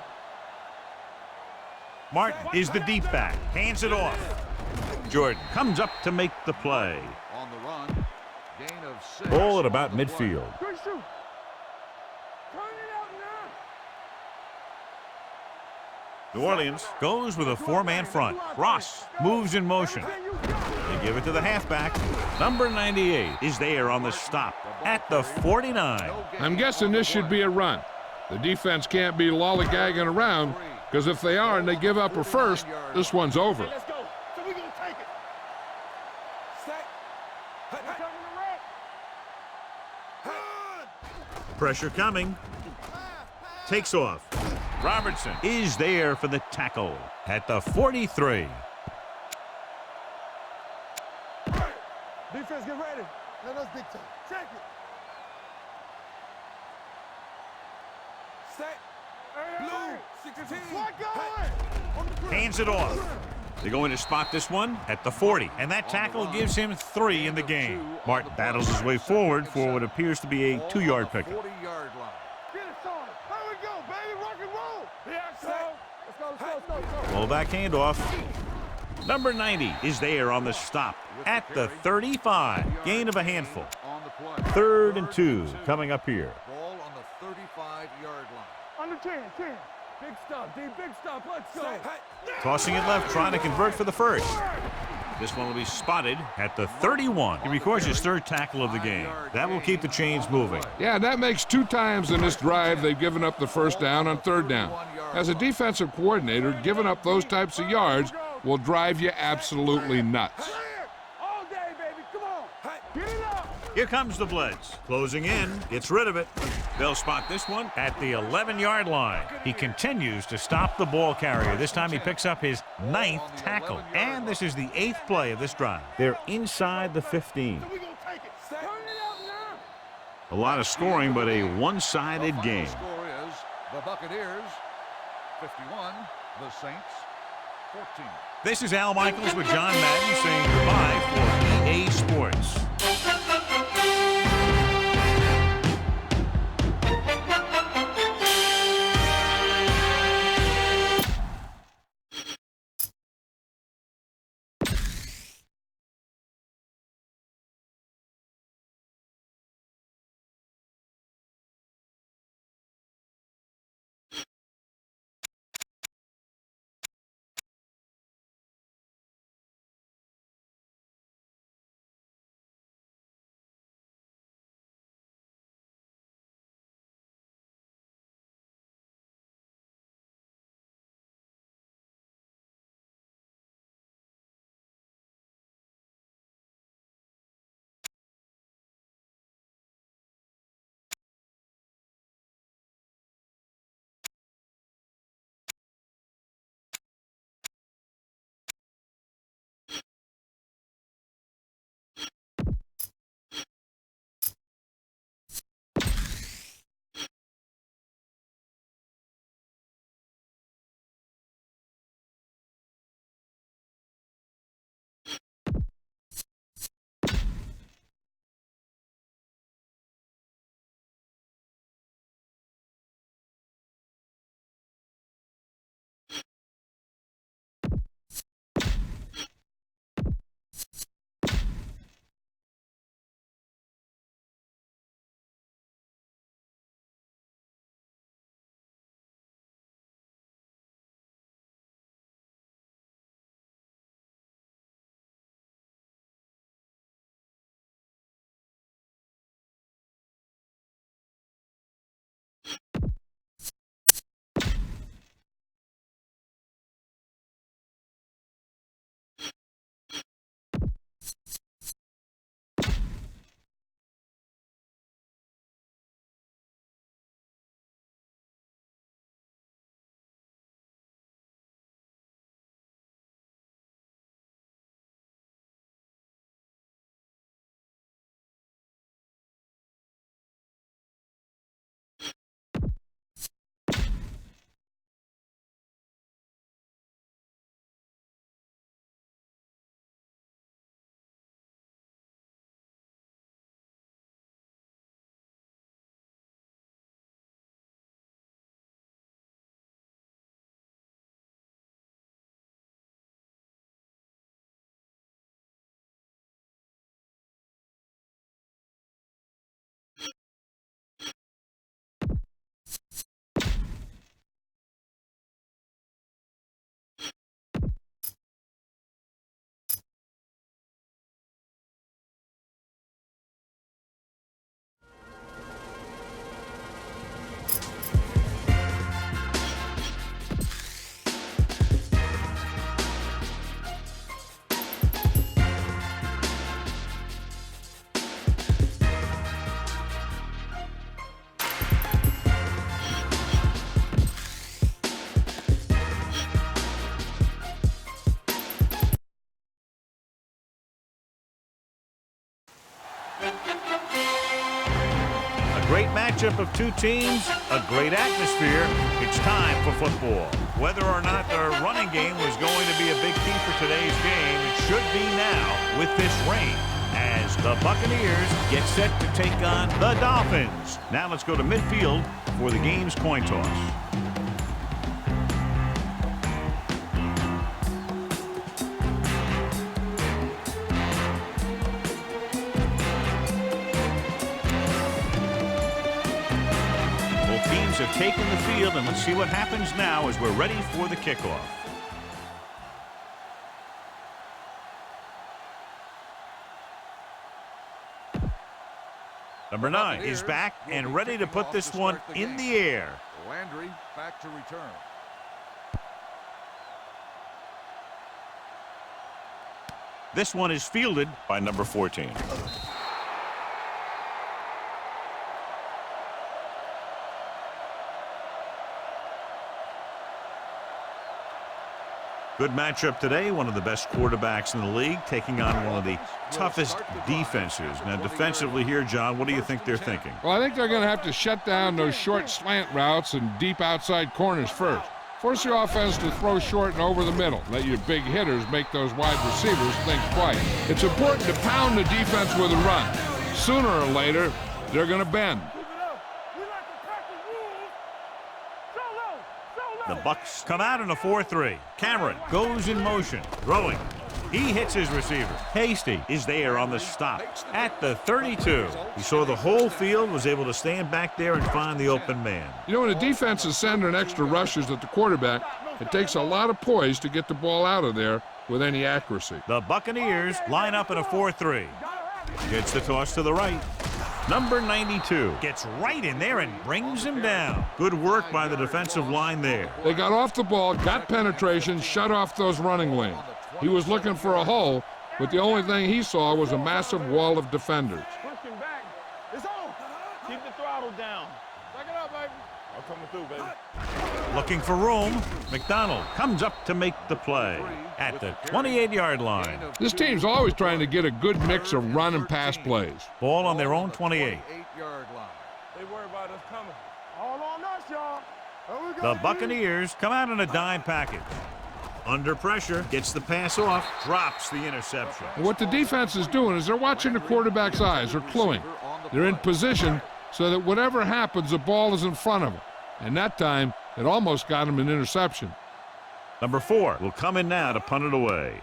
A: Martin is the deep back. Hands it off. Jordan comes up to make the play.
B: On the run, gain of 6.
A: Ball at about midfield.
C: Good shoot. Turn it out now.
A: New Orleans goes with a 4-man front. Ross moves in motion. They give it to the halfback. Number 98 is there on the stop at the 49.
D: I'm guessing this should be a run. The defense can't be lollygagging around, because if they are and they give up a first, this one's over.
C: Let's go. So we're going to take it. Set.
A: Pressure coming. Takes off. Robertson is there for the tackle at the 43.
C: Defense, get ready. Let us big time. Check it. Set. Blue. 16. What going?
A: Hands it off. They're going to spot this one at the 40, and that tackle gives him 3 in the game. Martin battles his way forward for what appears to be a 2-yard pickup.
B: 40-yard line.
C: Get it started. Here we go, baby. Rock and roll. Yeah, so. Let's go.
A: Rollback handoff. Number 90 is there on the stop at the 35. Gain of a handful.
B: On the play.
A: 3rd and 2 coming up here.
B: Ball on the 35-yard line.
C: Under 10. Big stuff, D. Big stuff. Let's go.
A: Tossing it left, trying to convert for the first. This one will be spotted at the 31. He records his 3rd tackle of the game. That will keep the chains moving.
D: Yeah, that makes 2 times in this drive they've given up the first down on 3rd down. As a defensive coordinator, giving up those types of yards will drive you absolutely nuts.
C: All day, baby. Come on. Get it up.
A: Here comes the blitz. Closing in, gets rid of it. They'll spot this one at the 11-yard line. He continues to stop the ball carrier. This time he picks up his 9th tackle. And this is the 8th play of this drive. They're inside the 15.
C: We're going to take it. Turn it out now.
A: A lot of scoring, but a one-sided game.
B: The score is the Buccaneers 51, the Saints 14.
A: This is Al Michaels with John Madden saying goodbye for EA Sports. matchup of two teams, a great atmosphere. It's time for football. Whether or not their running game was going to be a big key for today's game, it should be now with this rain, as the Buccaneers get set to take on the Dolphins. Now let's go to midfield for the game's coin toss. Teams have taken the field, and let's see what happens now as we're ready for the kickoff. Number 9 is back and ready to put this one in the air.
B: Landry back to return.
A: This one is fielded by number 14. Good matchup today. One of the best quarterbacks in the league taking on one of the toughest defenses. Now, defensively here, John, what do you think they're thinking?
D: Well, I think they're going to have to shut down those short slant routes and deep outside corners first. Force your offense to throw short and over the middle. Let your big hitters make those wide receivers think twice. It's important to pound the defense with a run. Sooner or later, they're going to bend.
A: The Bucs come out in a 4-3. Cameron goes in motion, throwing. He hits his receiver. Hasty is there on the stop at the 32. He saw the whole field, was able to stand back there and find the open man.
D: You know, when a defense is sending extra rushers at the quarterback, it takes a lot of poise to get the ball out of there with any accuracy.
A: The Buccaneers line up in a 4-3. Gets the toss to the right. Number 92 gets right in there and brings him down. Good work by the defensive line there.
D: They got off the ball, got penetration, shut off those running lanes. He was looking for a hole, but the only thing he saw was a massive wall of defenders.
C: Pushing back. It's on. Keep the throttle down. Back it up, baby. I'm coming through, baby.
A: Looking for room. McDonald comes up to make the play at the 28-yard line.
D: This team's always trying to get a good mix of run and pass plays.
A: Ball on their own 28.
C: They worry about us coming. All on us, y'all.
A: The Buccaneers come out in a dime package. Under pressure, gets the pass off, drops the interception.
D: And what the defense is doing is they're watching the quarterback's eyes. They're cluing. They're in position so that whatever happens, the ball is in front of them. And that time, it almost got him an interception.
A: Number 4 will come in now to punt it away.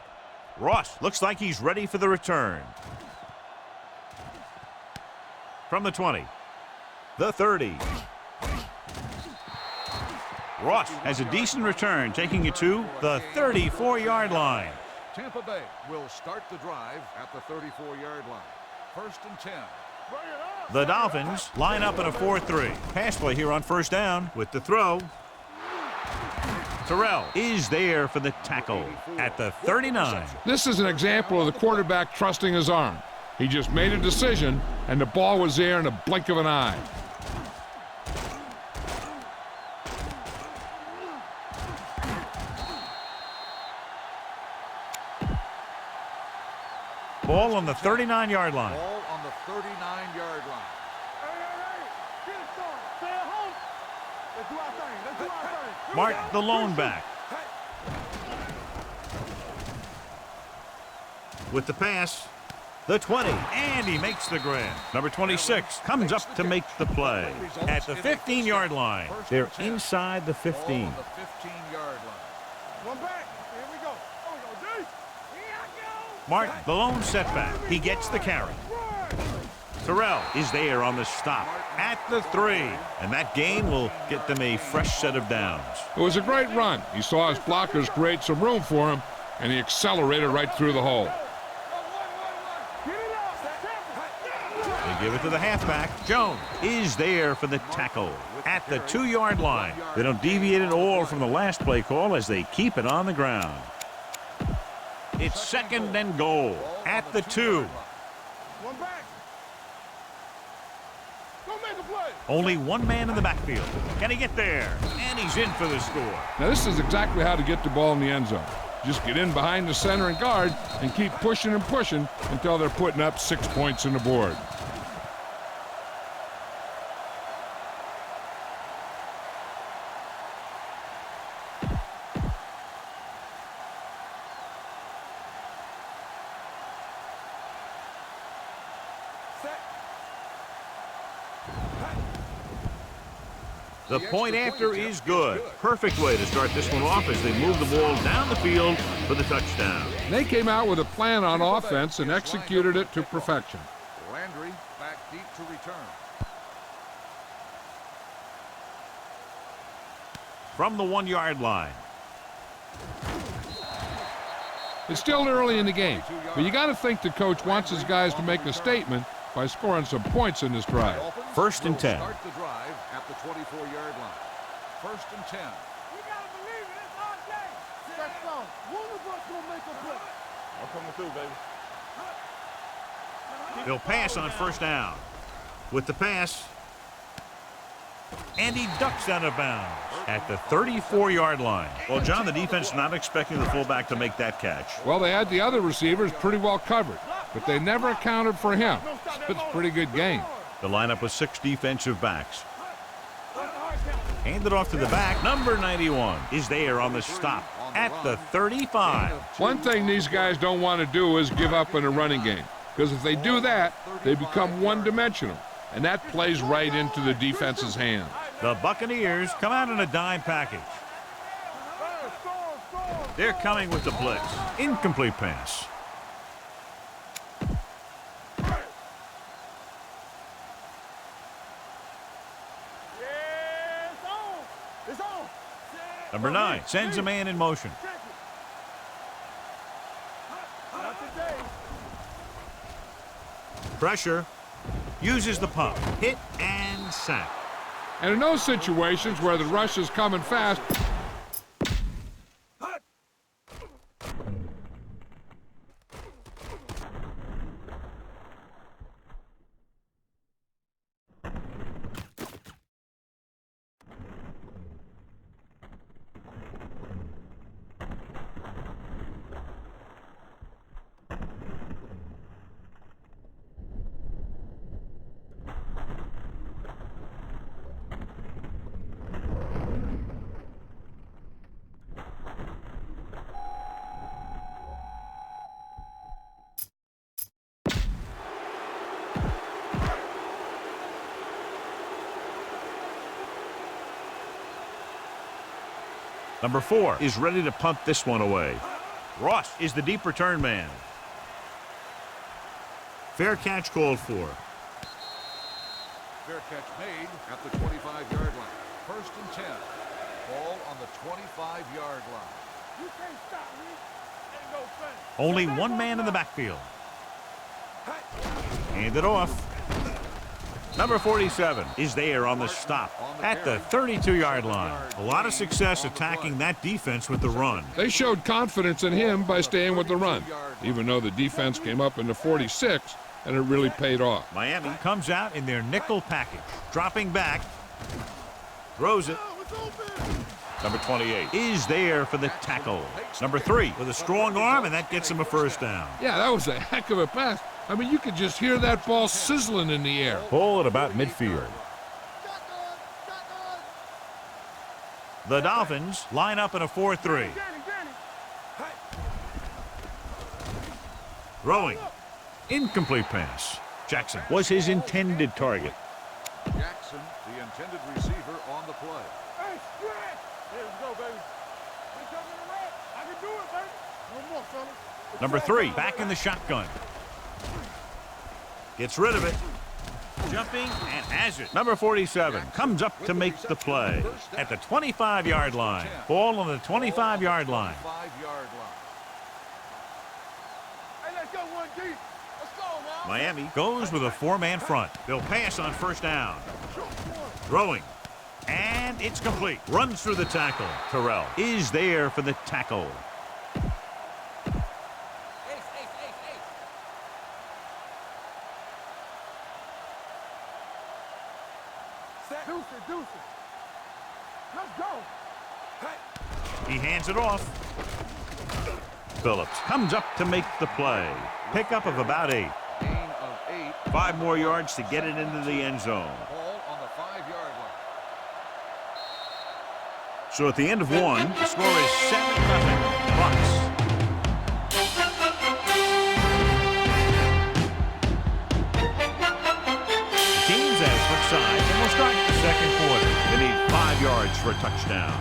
A: Ross looks like he's ready for the return. From the 20, the 30. Ross has a decent return, taking it to the 34-yard line.
B: Tampa Bay will start the drive at the 34-yard line. 1st and 10.
A: The Dolphins line up in a 4-3. Pass play here on first down with the throw. Terrell is there for the tackle at the 39.
D: This is an example of the quarterback trusting his arm. He just made a decision, and the ball was there in a blink of an eye.
A: Ball on the 39-yard line.
B: Ball on the 39-yard line.
C: Get it started. Stay at home. Let's do our thing. Let's do our thing.
A: Martin, the lone back. With the pass, the 20, and he makes the grab. Number 26 comes up to make the play at the 15-yard line. They're inside the 15.
B: Ball on the 15-yard line.
C: One back. Here we go. Oh, we go, D. Here I go.
A: Martin, the lone setback. He gets the carry. Terrell is there on the stop at the 3. And that gain will get them a fresh set of downs.
D: It was a great run. He saw his blockers create some room for him, and he accelerated right through the hole.
A: They give it to the halfback. Jones is there for the tackle at the 2-yard line. They don't deviate at all from the last play call as they keep it on the ground. It's 2nd and goal at the 2.
C: One back. Go make a play.
A: Only one man in the backfield. Can he get there? And he's in for the score.
D: Now, this is exactly how to get the ball in the end zone. Just get in behind the center and guard and keep pushing and pushing until they're putting up 6 points on the board.
A: The point after is good. Perfect way to start this one off as they move the ball down the field for the touchdown.
D: They came out with a plan on offense and executed it to perfection.
B: Landry back deep to return.
A: From the 1-yard line.
D: It's still early in the game, but you got to think the coach wants his guys to make a statement by scoring some points in this drive.
A: First and 10.
B: Start the drive at the 24-yard line. First and 10.
C: We gotta believe it. It's our day. That's all. One of us gonna make a play.
F: I'm coming through, baby.
A: They'll pass on first down. With the pass. And he ducks out of bounds at the 34-yard line. Well, John, the defense not expecting the fullback to make that catch.
D: Well, they had the other receivers pretty well covered, but they never accounted for him. It's a pretty good game.
A: The lineup with 6 defensive backs. Handed off to the back. Number 91 is there on the stop at the 35.
D: One thing these guys don't want to do is give up in a running game, because if they do that, they become one-dimensional, and that plays right into the defense's hands.
A: The Buccaneers come out in a dime package. They're coming with the blitz. Incomplete pass. Number 9 sends a man in motion. Pressure. Uses the pump. Hit and sack.
D: And in those situations where the rush is coming fast,
A: Number 4 is ready to punt this one away. Ross is the deep return man. Fair catch called for.
B: Fair catch made at the 25-yard line. First and 10. Ball on the 25-yard line.
C: You can't stop me. Ain't no thing.
A: Only one man in the backfield. Hand it off. Number 47 is there on the stop at the 32-yard line. A lot of success attacking that defense with the run.
D: they showed confidence in him by staying with the run, even though the defense came up into 46, and it really paid off.
A: Miami comes out in their nickel package. Dropping back. Throws it. Number 28 is there for the tackle. Number 3 with a strong arm, and that gets him a first down.
D: Yeah, that was a heck of a pass. I mean, you could just hear that ball sizzling in the air.
A: Ball at about midfield. The Dolphins line up in a 4-3. Throwing. Incomplete pass. Jackson was his intended target.
B: Jackson, the intended receiver, on the play.
C: Hey, stretch. Here we go, baby. We coming to rap. I can do it, baby. No more, fellas.
A: Number 3 back in the shotgun. Gets rid of it. Jumping and has it. Number 47 comes up to make the play at the 25-yard line. Ball on the 25-yard line.
B: 5-yard line.
C: Hey, let's go one deep. Let's go, now.
A: Miami goes with a 4-man front. They'll pass on first down. Throwing. And it's complete. Runs through the tackle. Terrell is there for the tackle.
C: Deuce it. Let's go. Hey.
A: He hands it off. Phillips comes up to make the play. Pickup of about 8.
B: Gain of 8.
A: 5 more yards to get it into the end zone.
B: Ball on the 5-yard line.
A: So at the end of 1, the score is 7-0 Bucks. The teams have switched sides and will start the second quarter. They need 5 for a touchdown.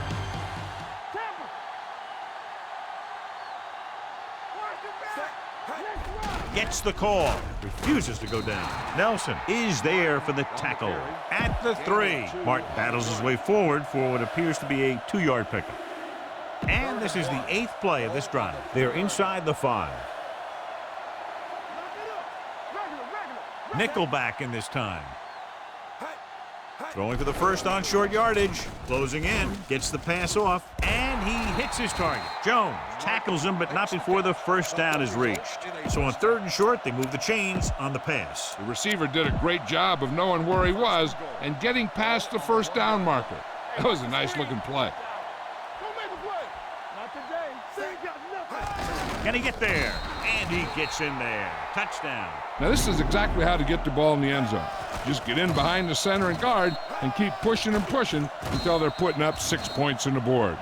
A: Gets the call. Refuses to go down. Nelson is there for the tackle. At the 3. Martin battles his way forward for what appears to be a 2-yard pickup. And this is the 8th play of this drive. They're inside the 5. Nickelback in this time. Throwing for the first on short yardage. Closing in. Gets the pass off. And he hits his target. Jones tackles him, but not before the first down is reached. So on 3rd and short, they move the chains on the pass.
D: The receiver did a great job of knowing where he was and getting past the first down marker. That was a nice-looking play.
A: Can he get there? And he gets in there. Touchdown.
D: Now, this is exactly how to get the ball in the end zone. Just get in behind the center and guard and keep pushing and pushing until they're putting up 6 points on the board.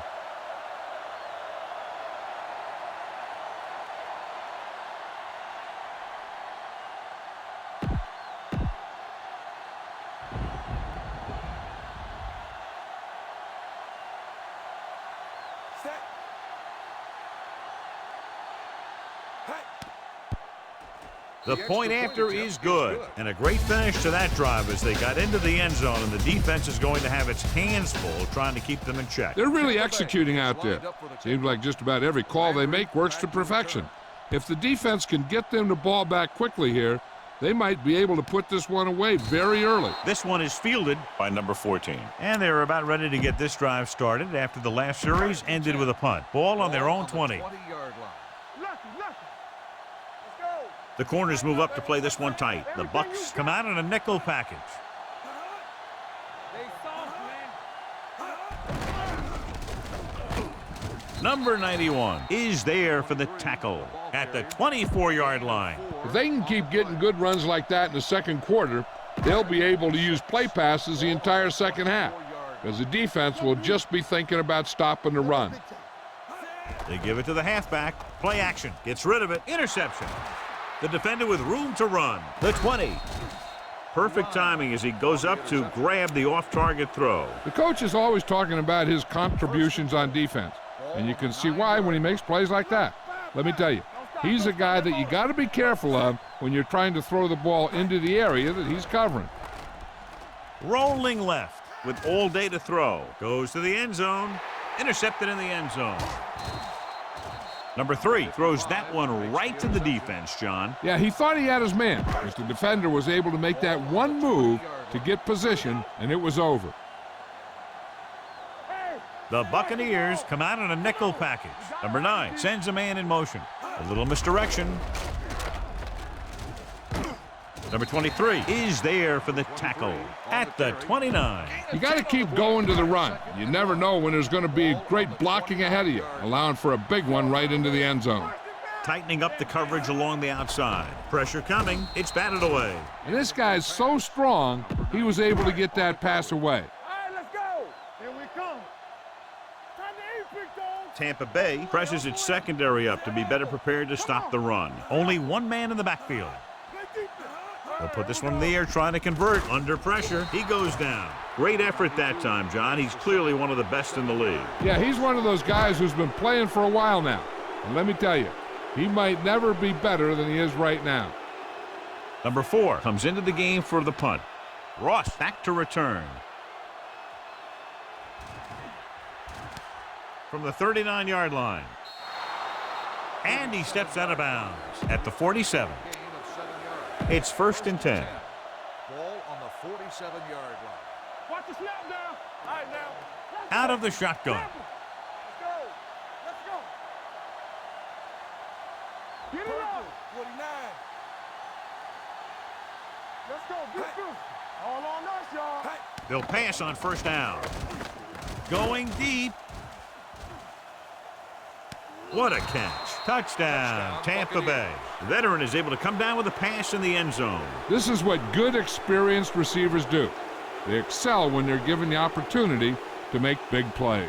A: The point after is good, and a great finish to that drive as they got into the end zone, and the defense is going to have its hands full trying to keep them in check.
D: They're really executing out there. Seems like just about every call they make works to perfection. If the defense can get them the ball back quickly here, they might be able to put this one away very early.
A: This one is fielded by number 14. And they're about ready to get this drive started after the last series ended with a punt. Ball on their own 20. The corners move up to play this one tight. The Bucks come out in a nickel package. Number 91 is there for the tackle at the 24-yard line.
D: If they can keep getting good runs like that in the second quarter, they'll be able to use play passes the entire second half, because the defense will just be thinking about stopping the run.
A: They give it to the halfback. Play action. Gets rid of it. Interception. The defender with room to run. The 20. Perfect timing as he goes up to grab the off-target throw.
D: The coach is always talking about his contributions on defense, and you can see why when he makes plays like that. Let me tell you, he's a guy that you got to be careful of when you're trying to throw the ball into the area that he's covering.
A: Rolling left with all day to throw. Goes to the end zone. Intercepted in the end zone. Number 3 throws that one right to the defense, John.
D: Yeah, he thought he had his man, as the defender was able to make that one move to get position, and it was over.
A: The Buccaneers come out in a nickel package. Number 9 sends a man in motion. A little misdirection. Number 23 is there for the tackle at the 29.
D: You got to keep going to the run. You never know when there's going to be great blocking ahead of you, allowing for a big one right into the end zone.
A: Tightening up the coverage along the outside. Pressure coming. It's batted away.
D: And this guy's so strong, he was able to get that pass away.
C: All right, let's go. Here we come. Time to eat, big dog.
A: Tampa Bay presses its secondary up to be better prepared to stop the run. Only one man in the backfield. They'll put this one in the air, trying to convert. Under pressure, he goes down. Great effort that time, John. He's clearly one of the best in the league.
D: Yeah, he's one of those guys who's been playing for a while now. And let me tell you, he might never be better than he is right now.
A: Number 4 comes into the game for the punt. Ross back to return. From the 39-yard line. And he steps out of bounds at the 47. It's 1st and 10.
B: Ball on the 47-yard line.
C: Watch the snap down. All right, now.
A: Out of the shotgun.
C: Let's go. Let's go. Get it up. 49. Let's go. Get through. All on us, y'all.
A: They'll pass on 1st down. Going deep. What a catch. Touchdown, Tampa Bay. The veteran is able to come down with a pass in the end zone.
D: This is what good, experienced receivers do. They excel when they're given the opportunity to make big plays.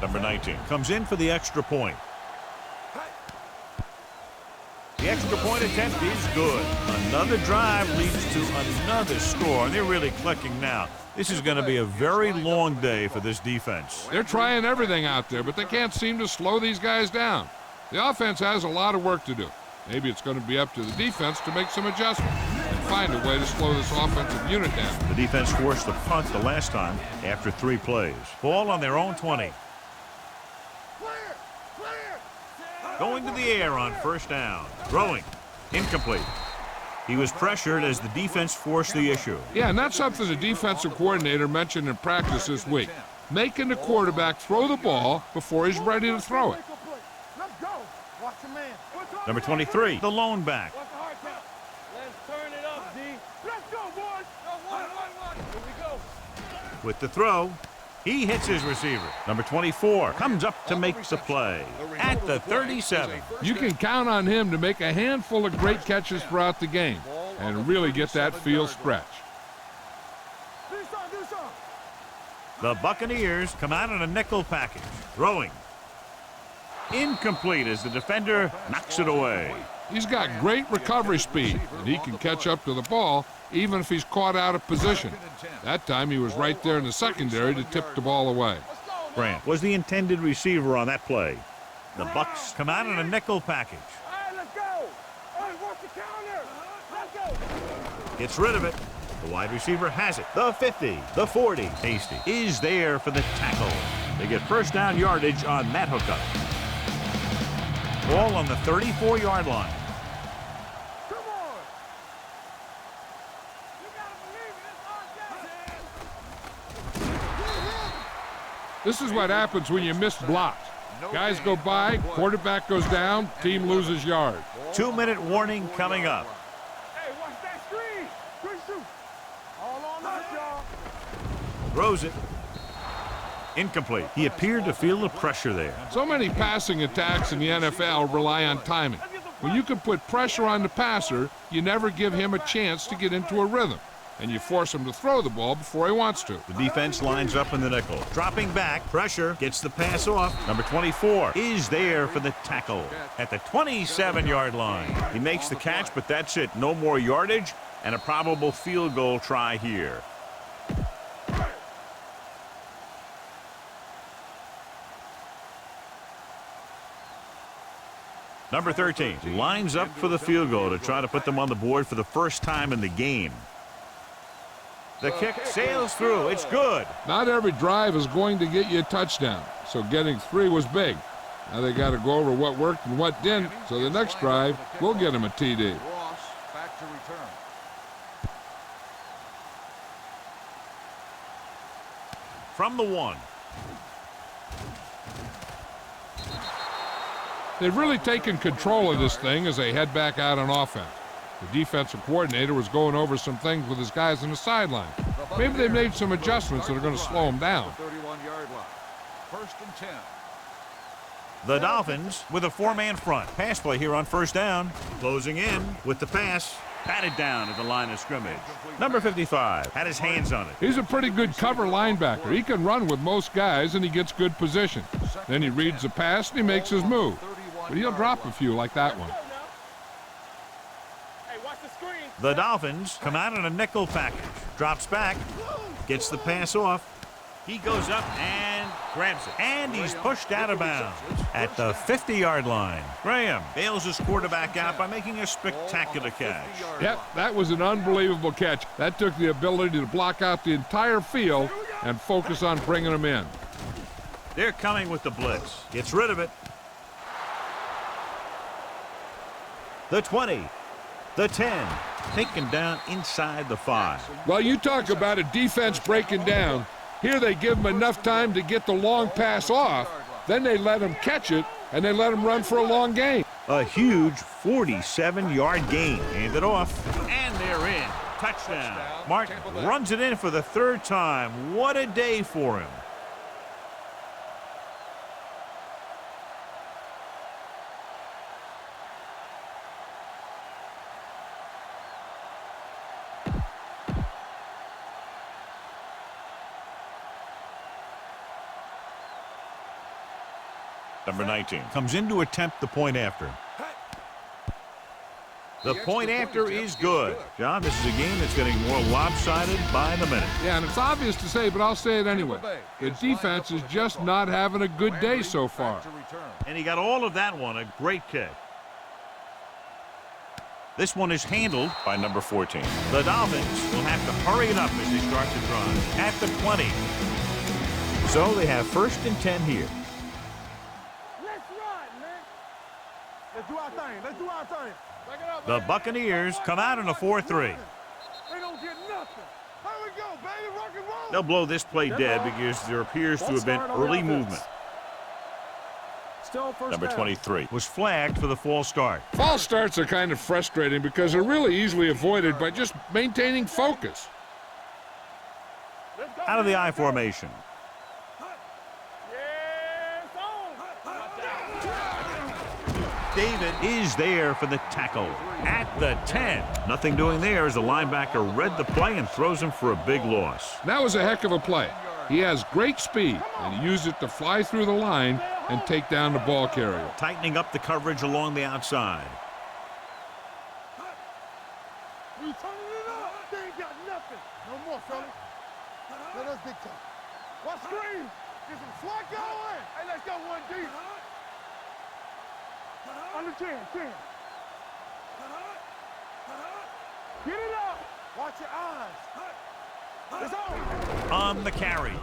A: Number 19 comes in for the extra point. The extra point attempt is good. Another drive leads to another score, and they're really clicking now. This is going to be a very long day for this defense.
D: They're trying everything out there, but they can't seem to slow these guys down. The offense has a lot of work to do. Maybe it's going to be up to the defense to make some adjustments and find a way to slow this offensive unit down.
A: The defense forced the punt the last time after 3 plays. Ball on their own 20. Going to the air on first down. Throwing. Incomplete. He was pressured as the defense forced the issue.
D: Yeah, and that's something the defensive coordinator mentioned in practice this week. Making the quarterback throw the ball before he's ready to throw it.
C: Let's go. Watch your man.
A: Number 23, the lone back.
C: Let's turn it up, D. Let's go, boys. Here we go.
A: With the throw, he hits his receiver. Number 24 comes up to make the play at the 37.
D: You can count on him to make a handful of great catches throughout the game and really get that field stretch.
A: The Buccaneers come out in a nickel package. Throwing. Incomplete as the defender knocks it away.
D: He's got great recovery speed, and he can catch up to the ball even if he's caught out of position. That time he was right there in the secondary to tip the ball away.
A: Grant was the intended receiver on that play. The Bucs come out in a nickel package.
C: All right, let's go. Hey, watch the counter. Let's go.
A: Gets rid of it. The wide receiver has it. The 50, the 40. Hasty is there for the tackle. They get first down yardage on that hookup. Ball on the 34-yard line.
C: Come on. You gotta believe it. It's our game.
D: This is what happens when you miss blocks. Guys go by, quarterback goes down, team loses yards.
A: 2-minute warning coming up.
C: Hey, watch that screen. Good shoot. All on us, y'all.
A: Throws it. Incomplete. He appeared to feel the pressure there.
D: So many passing attacks in the NFL rely on timing. When you can put pressure on the passer, you never give him a chance to get into a rhythm, and you force him to throw the ball before he wants to.
A: The defense lines up in the nickel. Dropping back, pressure, gets the pass off. Number 24 is there for the tackle at the 27-yard line. He makes the catch, but that's it. No more yardage and a probable field goal try here. Number 13 lines up for the field goal to try to put them on the board for the first time in the game. The kick sails through. It's good.
D: Not every drive is going to get you a touchdown, so getting 3 was big. Now they got to go over what worked and what didn't, so the next drive will get him a TD.
B: Back to return.
A: From the 1.
D: They've really taken control of this thing as they head back out on offense. The defensive coordinator was going over some things with his guys on the sideline. Maybe they made some adjustments that are going to slow them down.
B: 31-yard line. First and 10.
A: The Dolphins with a 4-man front. Pass play here on first down. Closing in with the pass. Batted down at the line of scrimmage. Number 55 had his hands on it.
D: He's a pretty good cover linebacker. He can run with most guys, and he gets good position. Then he reads the pass, and he makes his move. But he'll drop a few like that one.
C: Hey, watch the screen.
A: The Dolphins come out in a nickel package. Drops back. Gets the pass off. He goes up and grabs it. And he's pushed out of bounds at the 50-yard line. Graham bails his quarterback out by making a spectacular catch.
D: Yep, that was an unbelievable catch. That took the ability to block out the entire field and focus on bringing them in.
A: They're coming with the blitz. Gets rid of it. The 20. The 10. Taken down inside the 5.
D: Well, you talk about a defense breaking down. Here they give him enough time to get the long pass off. Then they let him catch it, and they let him run for a long gain.
A: A huge 47-yard gain. Hand it off. And they're in. Touchdown. Martin runs it in for the 3rd time. What a day for him. Number 19 comes in to attempt the point after. The point after is good. John, this is a game that's getting more lopsided by the minute.
D: Yeah, and it's obvious to say, but I'll say it anyway. The defense is just not having a good day so far.
A: And he got all of that one, a great kick. This one is handled by number 14. The Dolphins will have to hurry it up as they start to drive at the 20. So they have 1st and 10 here.
C: Let's run, man. Let's do our thing. Let's do our thing.
A: The Buccaneers come out in a 4-3.
C: They don't get nothing. Here we go, baby. Rock and roll.
A: They'll blow this play dead because there appears to have been early movement.
E: Still first
A: Number
E: down.
A: 23 was flagged for the false start.
D: False starts are kind of frustrating because they're really easily avoided by just maintaining focus.
A: Out of the I formation. David is there for the tackle at the 10. Nothing doing there as the linebacker read the play and throws him for a big loss.
D: That was a heck of a play. He has great speed, and he used it to fly through the line and take down the ball carrier.
A: Tightening up the coverage along the outside.
C: We turning it up. They ain't got nothing. No more, fella. Let us big time. What screen? Get some slack going. Hey, let's go one deep. Under 10, 10. Get it up. Watch your eyes. It's on.
A: On the carry.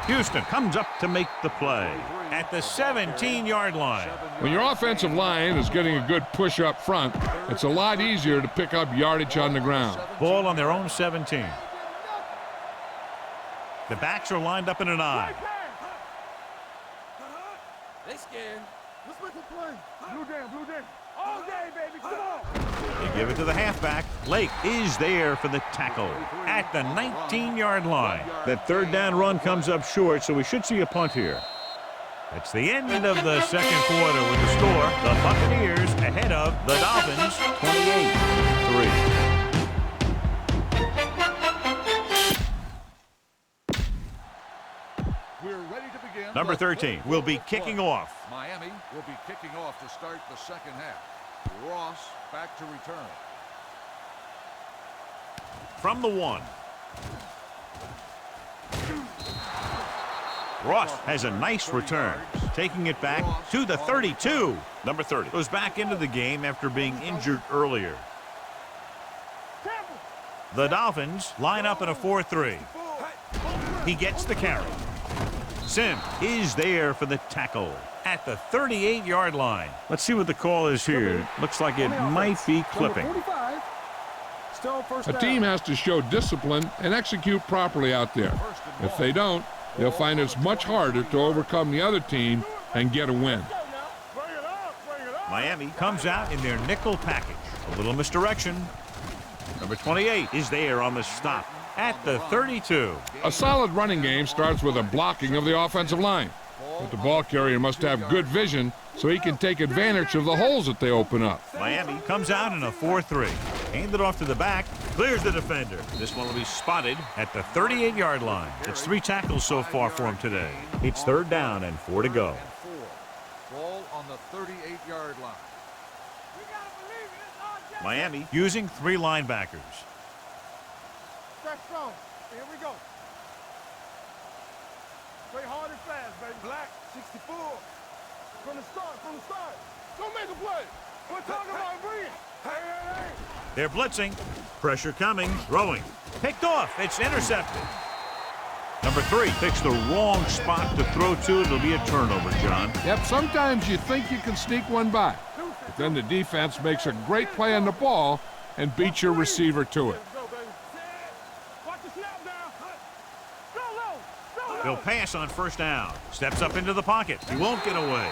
A: Houston comes up to make the play at the 17-yard line.
D: When your offensive line is getting a good push up front, it's a lot easier to pick up yardage on the ground.
A: Ball on their own 17. The backs are lined up in an I.
C: They scared. Let's make a play. Blue down. All day, baby. Come on.
A: They give it to the halfback. Lake is there for the tackle at the 19-yard line. That 3rd down run comes up short, so we should see a punt here. That's the end of the second quarter with the score. The Buccaneers ahead of the Dolphins 28-3.
B: We're ready to begin.
A: Number 13 will be kicking off.
B: Miami will be kicking off to start the second half. Ross back to return.
A: From the 1. Ross has a nice return, taking it back to the 32. Number 30 goes back into the game after being injured earlier. The Dolphins line up in a 4-3. He gets the carry. Sim is there for the tackle at the 38-yard line. Let's see what the call is here. Looks like it might be clipping.
E: Number 45. Still first
D: A
E: down.
D: team has to show discipline and execute properly out there. If they don't, they'll find it's much harder to overcome the other team and get a win.
A: Miami comes out in their nickel package. A little misdirection. Number 28 is there on the stop at the 32.
D: A solid running game starts with a blocking of the offensive line. But the ball carrier must have good vision so he can take advantage of the holes that they open up.
A: Miami comes out in a 4-3. Handed off to the back, clears the defender. This one will be spotted at the 38-yard line. It's 3 tackles so far for him today. It's 3rd down and 4 to go.
B: Ball on the 38-yard line.
A: Miami using 3 linebackers.
C: Stretch strong. Here we go. Play hard and fast, baby. Black, 64. From the start. Don't make a play. We're talking about Bree. Hey.
A: They're blitzing. Pressure coming. Throwing. Picked off. It's intercepted. Number 3 picks the wrong spot to throw to. It'll be a turnover, John.
D: Yep, sometimes you think you can sneak one by. But then the defense makes a great play on the ball and beats your receiver to it.
C: Watch the snap now. Go low.
A: He'll pass on 1st down. Steps up into the pocket. He won't get away.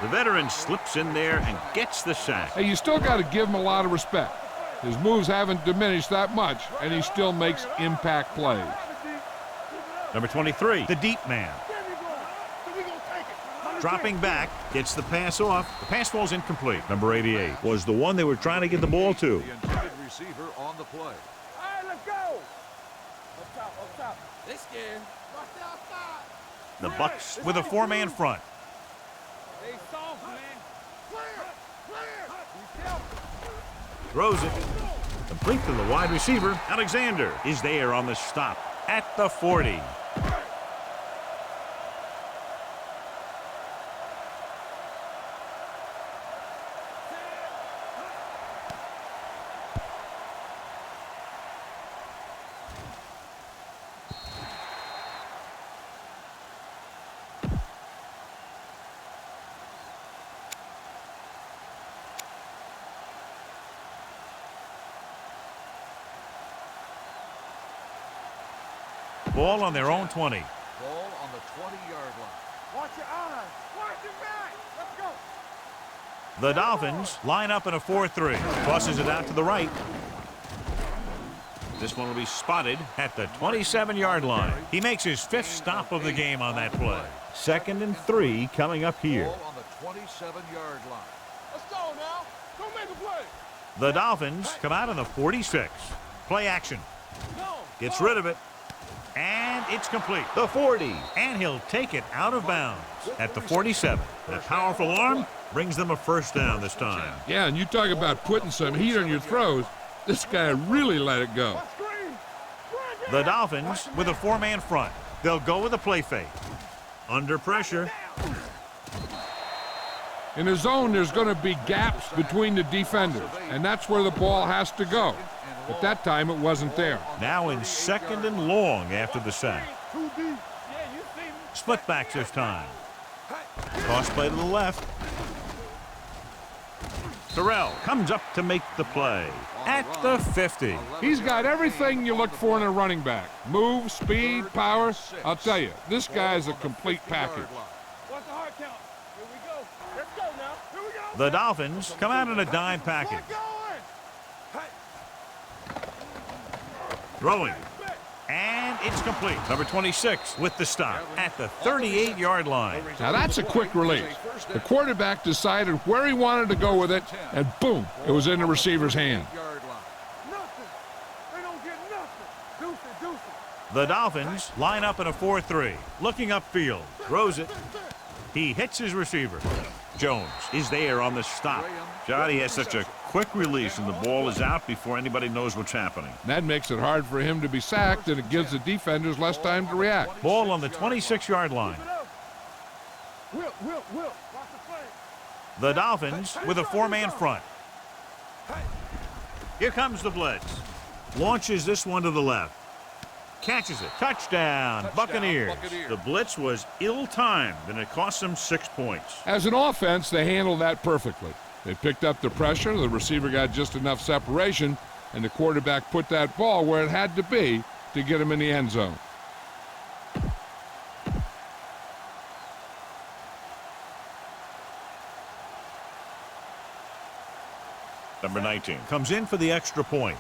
A: The veteran slips in there and gets the sack.
D: Hey, you still got to give him a lot of respect. His moves haven't diminished that much, and he still makes impact plays.
A: Number 23, the deep man. Dropping back, gets the pass off. The pass falls incomplete. Number 88 was the one they were trying to get the ball to.
B: The intended receiver on the play.
C: All right, let's go. Up top. They scared. Watch the outside.
A: The Bucks with a 4-man front.
C: Stay soft, man. Be careful.
A: Throws it. Complete to the wide receiver. Alexander is there on the stop at the 40. Ball on their own 20.
B: Ball on the 20-yard line.
C: Watch your eyes. Watch your back. Let's go.
A: The Dolphins line up in a 4-3. Tosses it out to the right. This one will be spotted at the 27-yard line. He makes his 5th stop of the game on that play. 2nd and 3 coming up here.
B: Ball on the 27-yard line.
C: Let's go now. Don't make a play.
A: The Dolphins come out in the 46. Play action. Gets rid of it. And it's complete. The 40. And he'll take it out of bounds at the 47. That powerful arm brings them a first down this time.
D: Yeah, and you talk about putting some heat on your throws. This guy really let it go.
A: The Dolphins with a 4-man front. They'll go with a play fake. Under pressure.
D: In the zone, there's going to be gaps between the defenders, and that's where the ball has to go. But that time, it wasn't there.
A: Now in 2nd and long after the sack. Split backs this time. Toss play to the left. Terrell comes up to make the play at the 50.
D: He's got everything you look for in a running back. Move, speed, power. I'll tell you, this guy is a complete package.
C: What's the hard count? Here we go. Let's go now. Here we go.
A: The Dolphins come out in a dime package. Throwing. And it's complete. Number 26 with the stop at the 38-yard line.
D: Now that's a quick release. The quarterback decided where he wanted to go with it, and boom, it was in the receiver's hand.
C: Nothing. They don't get nothing. Deuce it.
A: The Dolphins line up in a 4-3. Looking upfield. Throws it. He hits his receiver. Jones is there on the stop. Johnny has such a quick release, and the ball is out before anybody knows what's happening.
D: That makes it hard for him to be sacked, and it gives the defenders less time to react.
A: Ball on the 26-yard line.
C: Whip. Watch the play.
A: The Dolphins with a 4-man front. Here comes the blitz. Launches this one to the left. Catches it. Touchdown, Buccaneers. The blitz was ill-timed, and it cost them 6 points.
D: As an offense, they handled that perfectly. They picked up the pressure, the receiver got just enough separation, and the quarterback put that ball where it had to be to get him in the end zone.
A: Number 19 comes in for the extra point.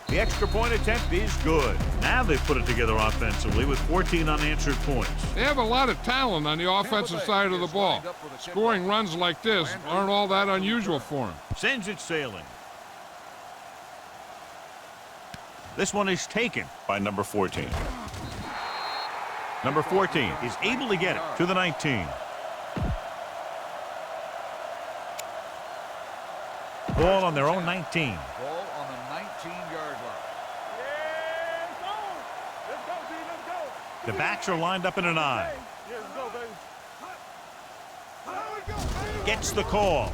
A: The extra point attempt is good. Now they've put it together offensively with 14 unanswered points.
D: They have a lot of talent on the offensive side of the ball. Scoring runs like this aren't all that unusual for them.
A: Sends it sailing. This one is taken by number 14. Number 14 is able to get it to the 19. Ball on their own 19.
B: Ball on the 19-yard line.
C: Let's go, D. Let's go.
A: The backs are lined up in an eye.
C: Let's go, baby.
A: Gets the call.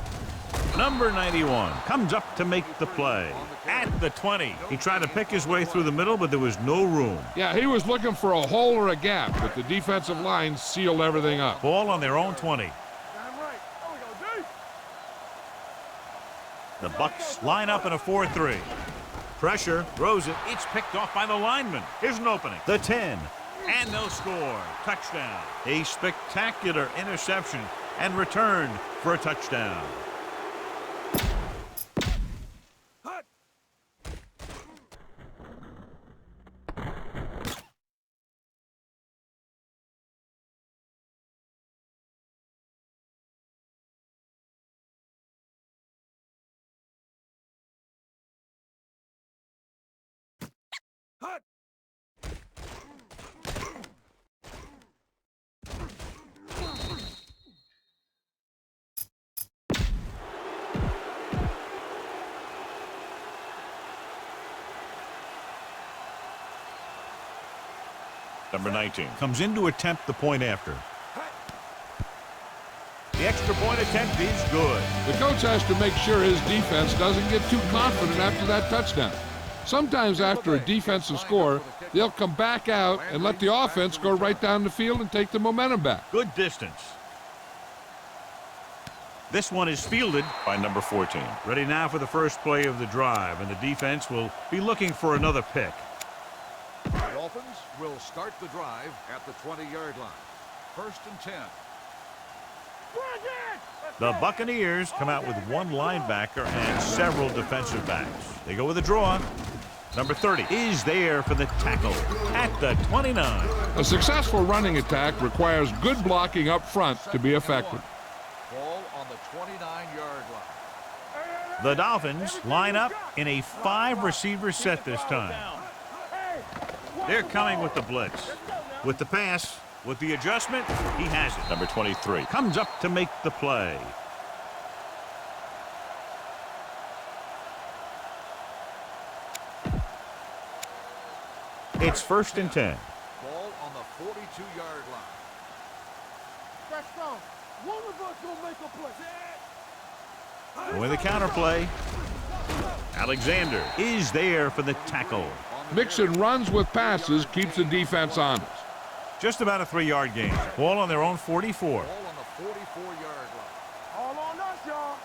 A: Number 91 comes up to make the play at the 20. He tried to pick his way through the middle, but there was no room.
D: Yeah, he was looking for a hole or a gap, but the defensive line sealed everything up.
A: Ball on their own 20. The Bucs line up in a 4-3. Pressure, throws it. It's picked off by the lineman. Here's an opening. The 10. And they'll score. Touchdown. A spectacular interception and return for a touchdown. number 19. Comes in to attempt the point after. The extra point attempt is good.
D: The coach has to make sure his defense doesn't get too confident after that touchdown. Sometimes after a defensive score, they'll come back out and let the offense go right down the field and take the momentum back.
A: Good distance. This one is fielded by number 14. Ready now for the first play of the drive, and the defense will be looking for another pick.
B: The Dolphins will start the drive at the 20-yard line. First and 10.
A: The Buccaneers come out with one linebacker and several defensive backs. They go with a draw. Number 30 is there for the tackle at the 29.
D: A successful running attack requires good blocking up front to be effective.
B: Ball on the 29-yard line.
A: The Dolphins line up in a 5-receiver set this time. They're coming with the blitz. With the pass, with the adjustment, he has it. Number 23 comes up to make the play. It's first and 10.
B: Ball on the 42-yard line.
C: That's strong. One of us gonna make a play.
A: Going the counter play. Alexander is there for the tackle.
D: Mixing runs with passes keeps the defense honest.
A: Just about a 3-yard gain. Ball on their own 44.
B: Ball on the 44-yard line.
C: All on us, y'all.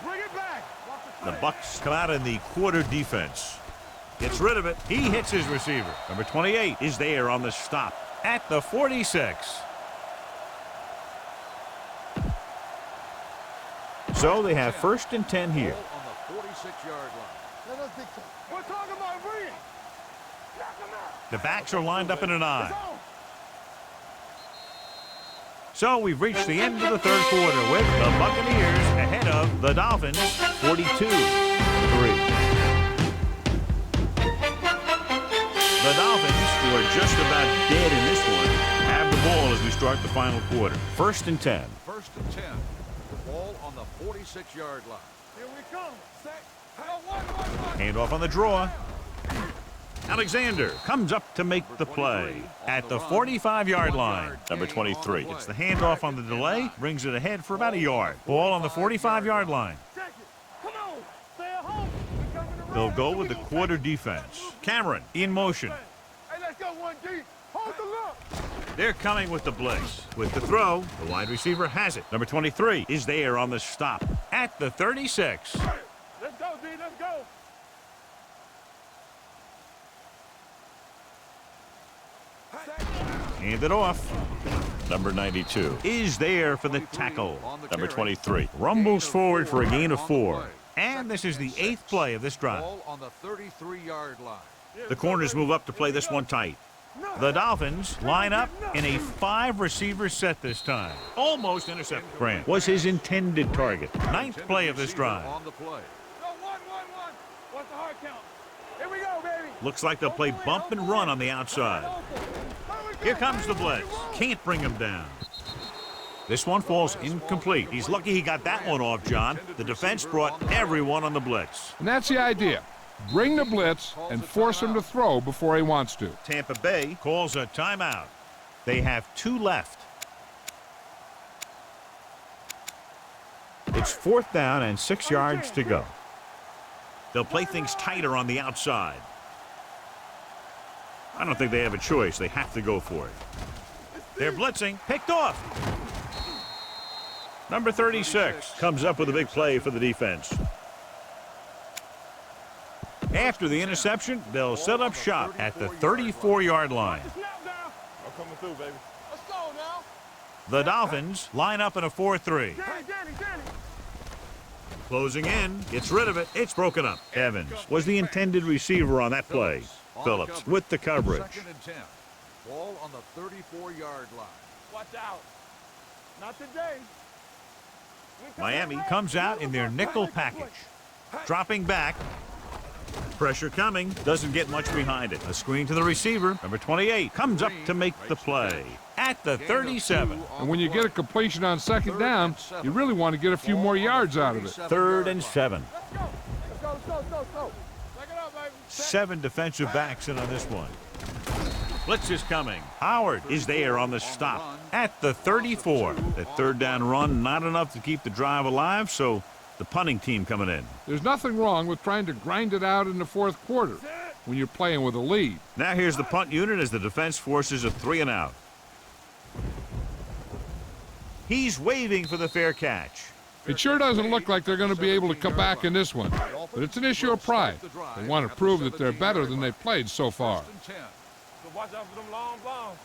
C: Bring it back.
A: The Bucs come out in the quarter defense. Gets rid of it. He hits his receiver. Number 28 is there on the stop at the 46. So they have first and 10 here.
B: Ball on the 46-yard line.
C: Let us dictate. We're talking about bring it. Knock him out.
A: The backs are lined up in an I. So we've reached the end of the third quarter with the Buccaneers ahead of the Dolphins 42-3. The Dolphins, who are just about dead in this one, have the ball as we start the final quarter. First and 10.
B: First and 10. Ball on the 46-yard line.
C: Here we come. Set.
A: Handoff on the draw. Alexander comes up to make the play at the 45-yard line. Number 23 gets the handoff on the delay, brings it ahead for about a yard. Ball on the 45-yard line.
C: Take it. Come on. Stay at home. We coming around.
A: They'll go with the quarter defense. Cameron in motion.
C: Hey, let's go 1D. Hold the look.
A: They're coming with the blitz. With the throw, the wide receiver has it. Number 23 is there on the stop at the 36.
C: Let's go, D. Let's go.
A: Hand it off. Number 92 is there for the tackle. Number 23 rumbles forward for a gain of 4. And this is the 8th play of this drive.
B: Ball on the 33-yard line.
A: The corners move up to play this one tight. The Dolphins line up in a 5-receiver set this time. Almost intercepted. Grant was his intended target. 9th play of this drive.
B: On the play.
C: Go 1-1-1. What's the hard count? Here we go, baby.
A: Looks like they'll play bump and run on the outside. Here comes the blitz. Can't bring him down. This one falls incomplete. He's lucky he got that one off, John. The defense brought everyone on the blitz.
D: And that's the idea. Bring the blitz and force him to throw before he wants to.
A: Tampa Bay calls a timeout. They have 2 left. It's 4th down and 6 yards to go. They'll play things tighter on the outside. I don't think they have a choice. They have to go for it. They're blitzing. Picked off. Number 36 comes up with a big play for the defense. After the interception, they'll set up shop at the 34-yard line.
C: I'm coming through, baby. Let's go now.
A: The Dolphins line up in a 4-3.
C: Danny.
A: Closing in, gets rid of it. It's broken up. Evans was the intended receiver on that play. Phillips with the coverage.
B: 2nd and 10. Ball on the 34-yard line.
C: Watch out. Not today.
A: Miami comes out in their nickel package. Dropping back. Pressure coming. Doesn't get much behind it. A screen to the receiver. Number 28 comes up to make the play at the 37.
D: And when you get a completion on 2nd down, you really want to get a few more yards out of it.
A: 3rd and 7.
C: Let's go. Check it out, baby.
A: 7 defensive backs in on this one. Blitz is coming. Howard is there on the stop at the 34. That third down run, not enough to keep the drive alive, so the punting team coming in.
D: There's nothing wrong with trying to grind it out in the fourth quarter when you're playing with a lead.
A: Now here's the punt unit as the defense forces a 3 and out. He's waving for the fair catch.
D: It sure doesn't look like they're going to be able to come back in this one, but it's an issue of pride. They want to prove that they're better than they've played so far.
C: Watch out for them long bombs.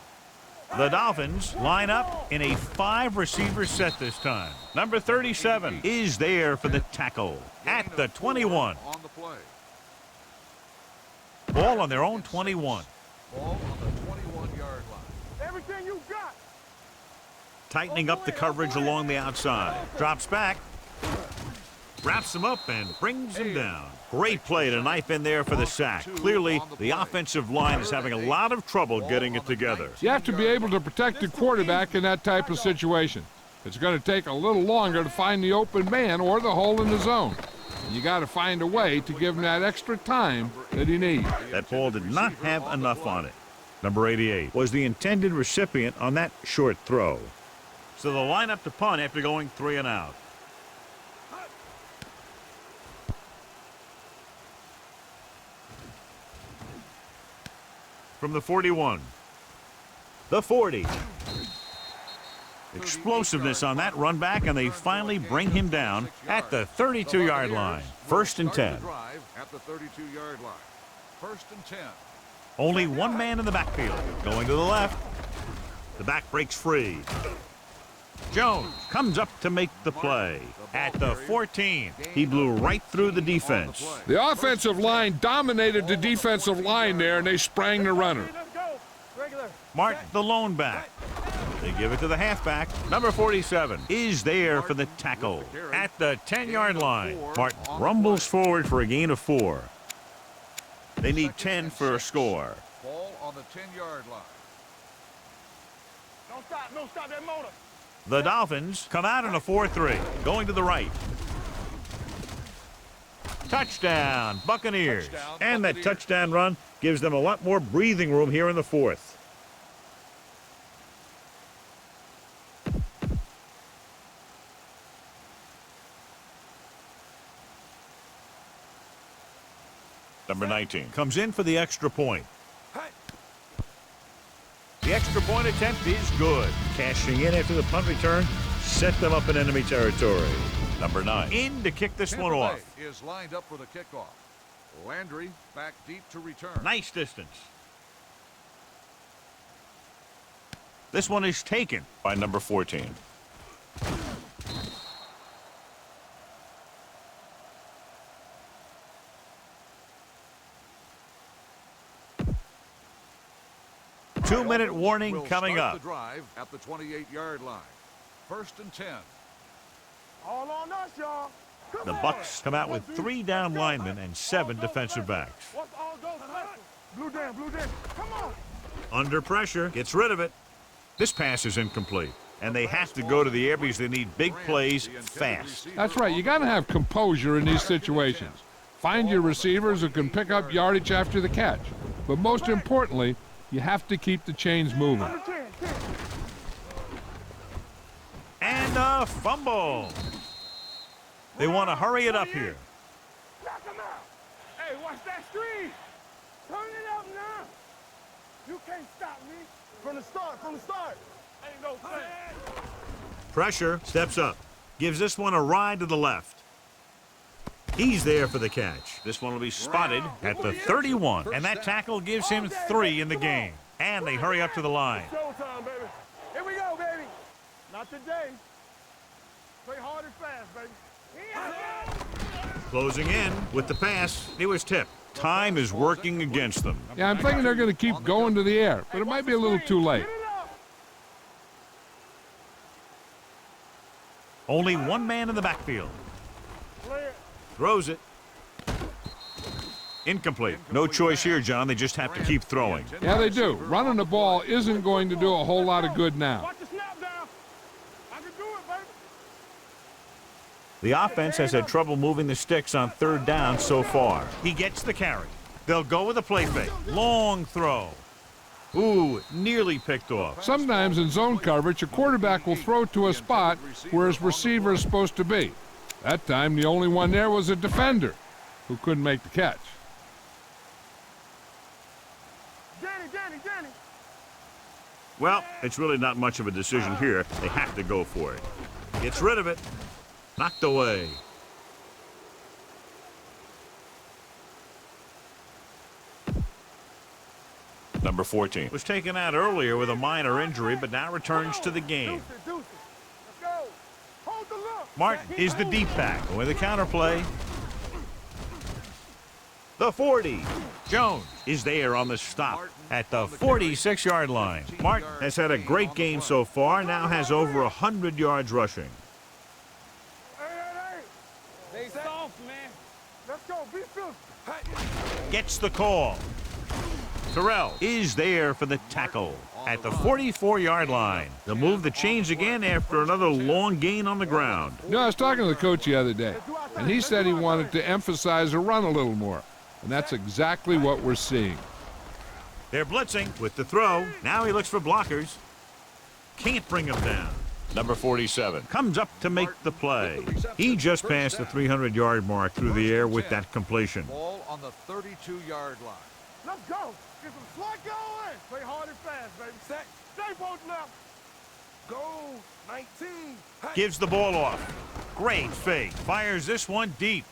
A: The Dolphins line up in a 5-receiver set this time. Number 37 is there for the tackle at the 21.
B: On the play.
A: Ball on their own 21.
B: Ball on the 21-yard line.
C: Everything you got.
A: Tightening up the coverage along the outside. Drops back. Wraps him up and brings him down. Great play to knife in there for the sack. Clearly, the offensive line is having a lot of trouble getting it together.
D: You have to be able to protect the quarterback in that type of situation. It's going to take a little longer to find the open man or the hole in the zone. You got to find a way to give him that extra time that he needs.
A: That ball did not have enough on it. Number 88 was the intended recipient on that short throw. So they'll line up to punt after going 3 and out. From the 41. The 40. Explosiveness on that run back, and they finally bring him down at the 32-yard line. 1st and 10.
B: At the 32-yard line. 1st and 10.
A: Only one man in the backfield. Going to the left. The back breaks free. Jones comes up to make the play. At the 14, he blew right through the defense.
D: The offensive line dominated the defensive line there, and they sprang the runner.
A: Martin, the lone back. They give it to the halfback. Number 47 is there for the tackle at the 10-yard line. Martin rumbles forward for a gain of 4. They need 10 for a score.
B: Ball on the 10-yard line.
C: Don't stop that motor.
A: The Dolphins come out in a 4-3, going to the right. Touchdown, Buccaneers. And that touchdown run gives them a lot more breathing room here in the 4th. Number 19 comes in for the extra point. The extra point attempt is good. Cashing in after the punt return set them up in enemy territory. Number 9 in to kick this one off.
B: Is lined up for the kickoff. Landry back deep to return.
A: Nice distance. This one is taken by number 14. Two-minute warning coming up.
B: The drive at the 28-yard line. 1st and 10.
C: All on us, y'all.
A: The Bucs come out with 3 down linemen and 7 defensive backs.
C: What's all those special? Blue down. Come on.
A: Under pressure, gets rid of it. This pass is incomplete, and they have to go to the air because they need big plays fast.
D: That's right. You got to have composure in these situations. Find your receivers who can pick up yardage after the catch. But most importantly, you have to keep the chains moving.
A: And a fumble. They want to hurry it up here.
C: Knock him out. Hey, watch that screen. Turn it up now. You can't stop me. From the start. Ain't no thing.
A: Pressure, steps up. Gives this one a ride to the left. He's there for the catch. This one will be spotted at the 31, and that tackle gives him 3 in the game. And they hurry up to the line.
C: Showtime, baby. Here we go, baby. Not today. Play hard and fast, baby.
A: Closing in with the pass. It was tipped. Time is working against them.
D: Yeah, I'm thinking they're going to keep going to the air, but it might be a little too late.
A: Only one man in the backfield. Throws it. Incomplete. No choice here, John. They just have to keep throwing.
D: Yeah, they do. Running the ball isn't going to do a whole lot of good now.
C: Watch the snap down. I can do it, baby.
A: The offense has had trouble moving the sticks on 3rd down so far. He gets the carry. They'll go with a play fake. Long throw. Ooh, nearly picked off.
D: Sometimes in zone coverage, a quarterback will throw to a spot where his receiver is supposed to be. That time, the only one there was a defender who couldn't make the catch.
C: Danny.
A: Well, it's really not much of a decision here. They have to go for it. Gets rid of it. Knocked away. Number 14 was taken out earlier with a minor injury, but now returns to the game.
C: Let's go. Hold the look.
A: Martin is the deep back with a counterplay. The 40. Jones is there on the stop at the 46-yard line. Martin has had a great game so far, now has over 100 yards rushing.
C: Hey. Stay soft, man. Let's go. Be filthy.
A: Gets the call. Terrell is there for the tackle at the 44-yard line. They'll move the chains again after another long gain on the ground.
D: You know, I was talking to the coach the other day, and he said he wanted to emphasize the run a little more. And that's exactly what we're seeing.
A: They're blitzing with the throw. Now he looks for blockers. Can't bring him down. Number 47 comes up to make the play. He just passed the 300-yard mark through the air with that completion.
B: Ball on the 32-yard line.
C: Let's go. Get some slack going. Play hard and fast, baby. Set. Stay both left. Go. 19.
A: Gives the ball off. Great fake. Fires this one deep.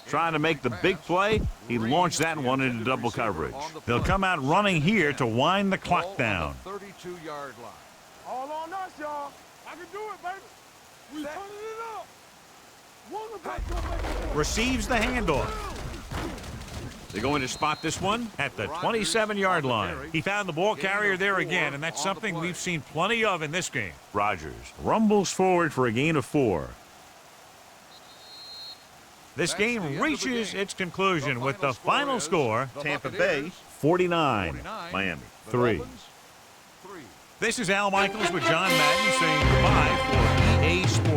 A: Trying to make the big play, he launched that one into double coverage. They'll come out running here to wind the clock down.
B: 32-yard line.
C: All on us, y'all. I can do it, baby. We turning it up.
A: Receives the handoff. They're going to spot this one at the 27-yard line. He found the ball carrier there again, and that's something we've seen plenty of in this game. Rodgers rumbles forward for a gain of 4. This game reaches its conclusion with the final score, Tampa Bay 49, Miami 3. This is Al Michaels with John Madden saying goodbye for EA Sports.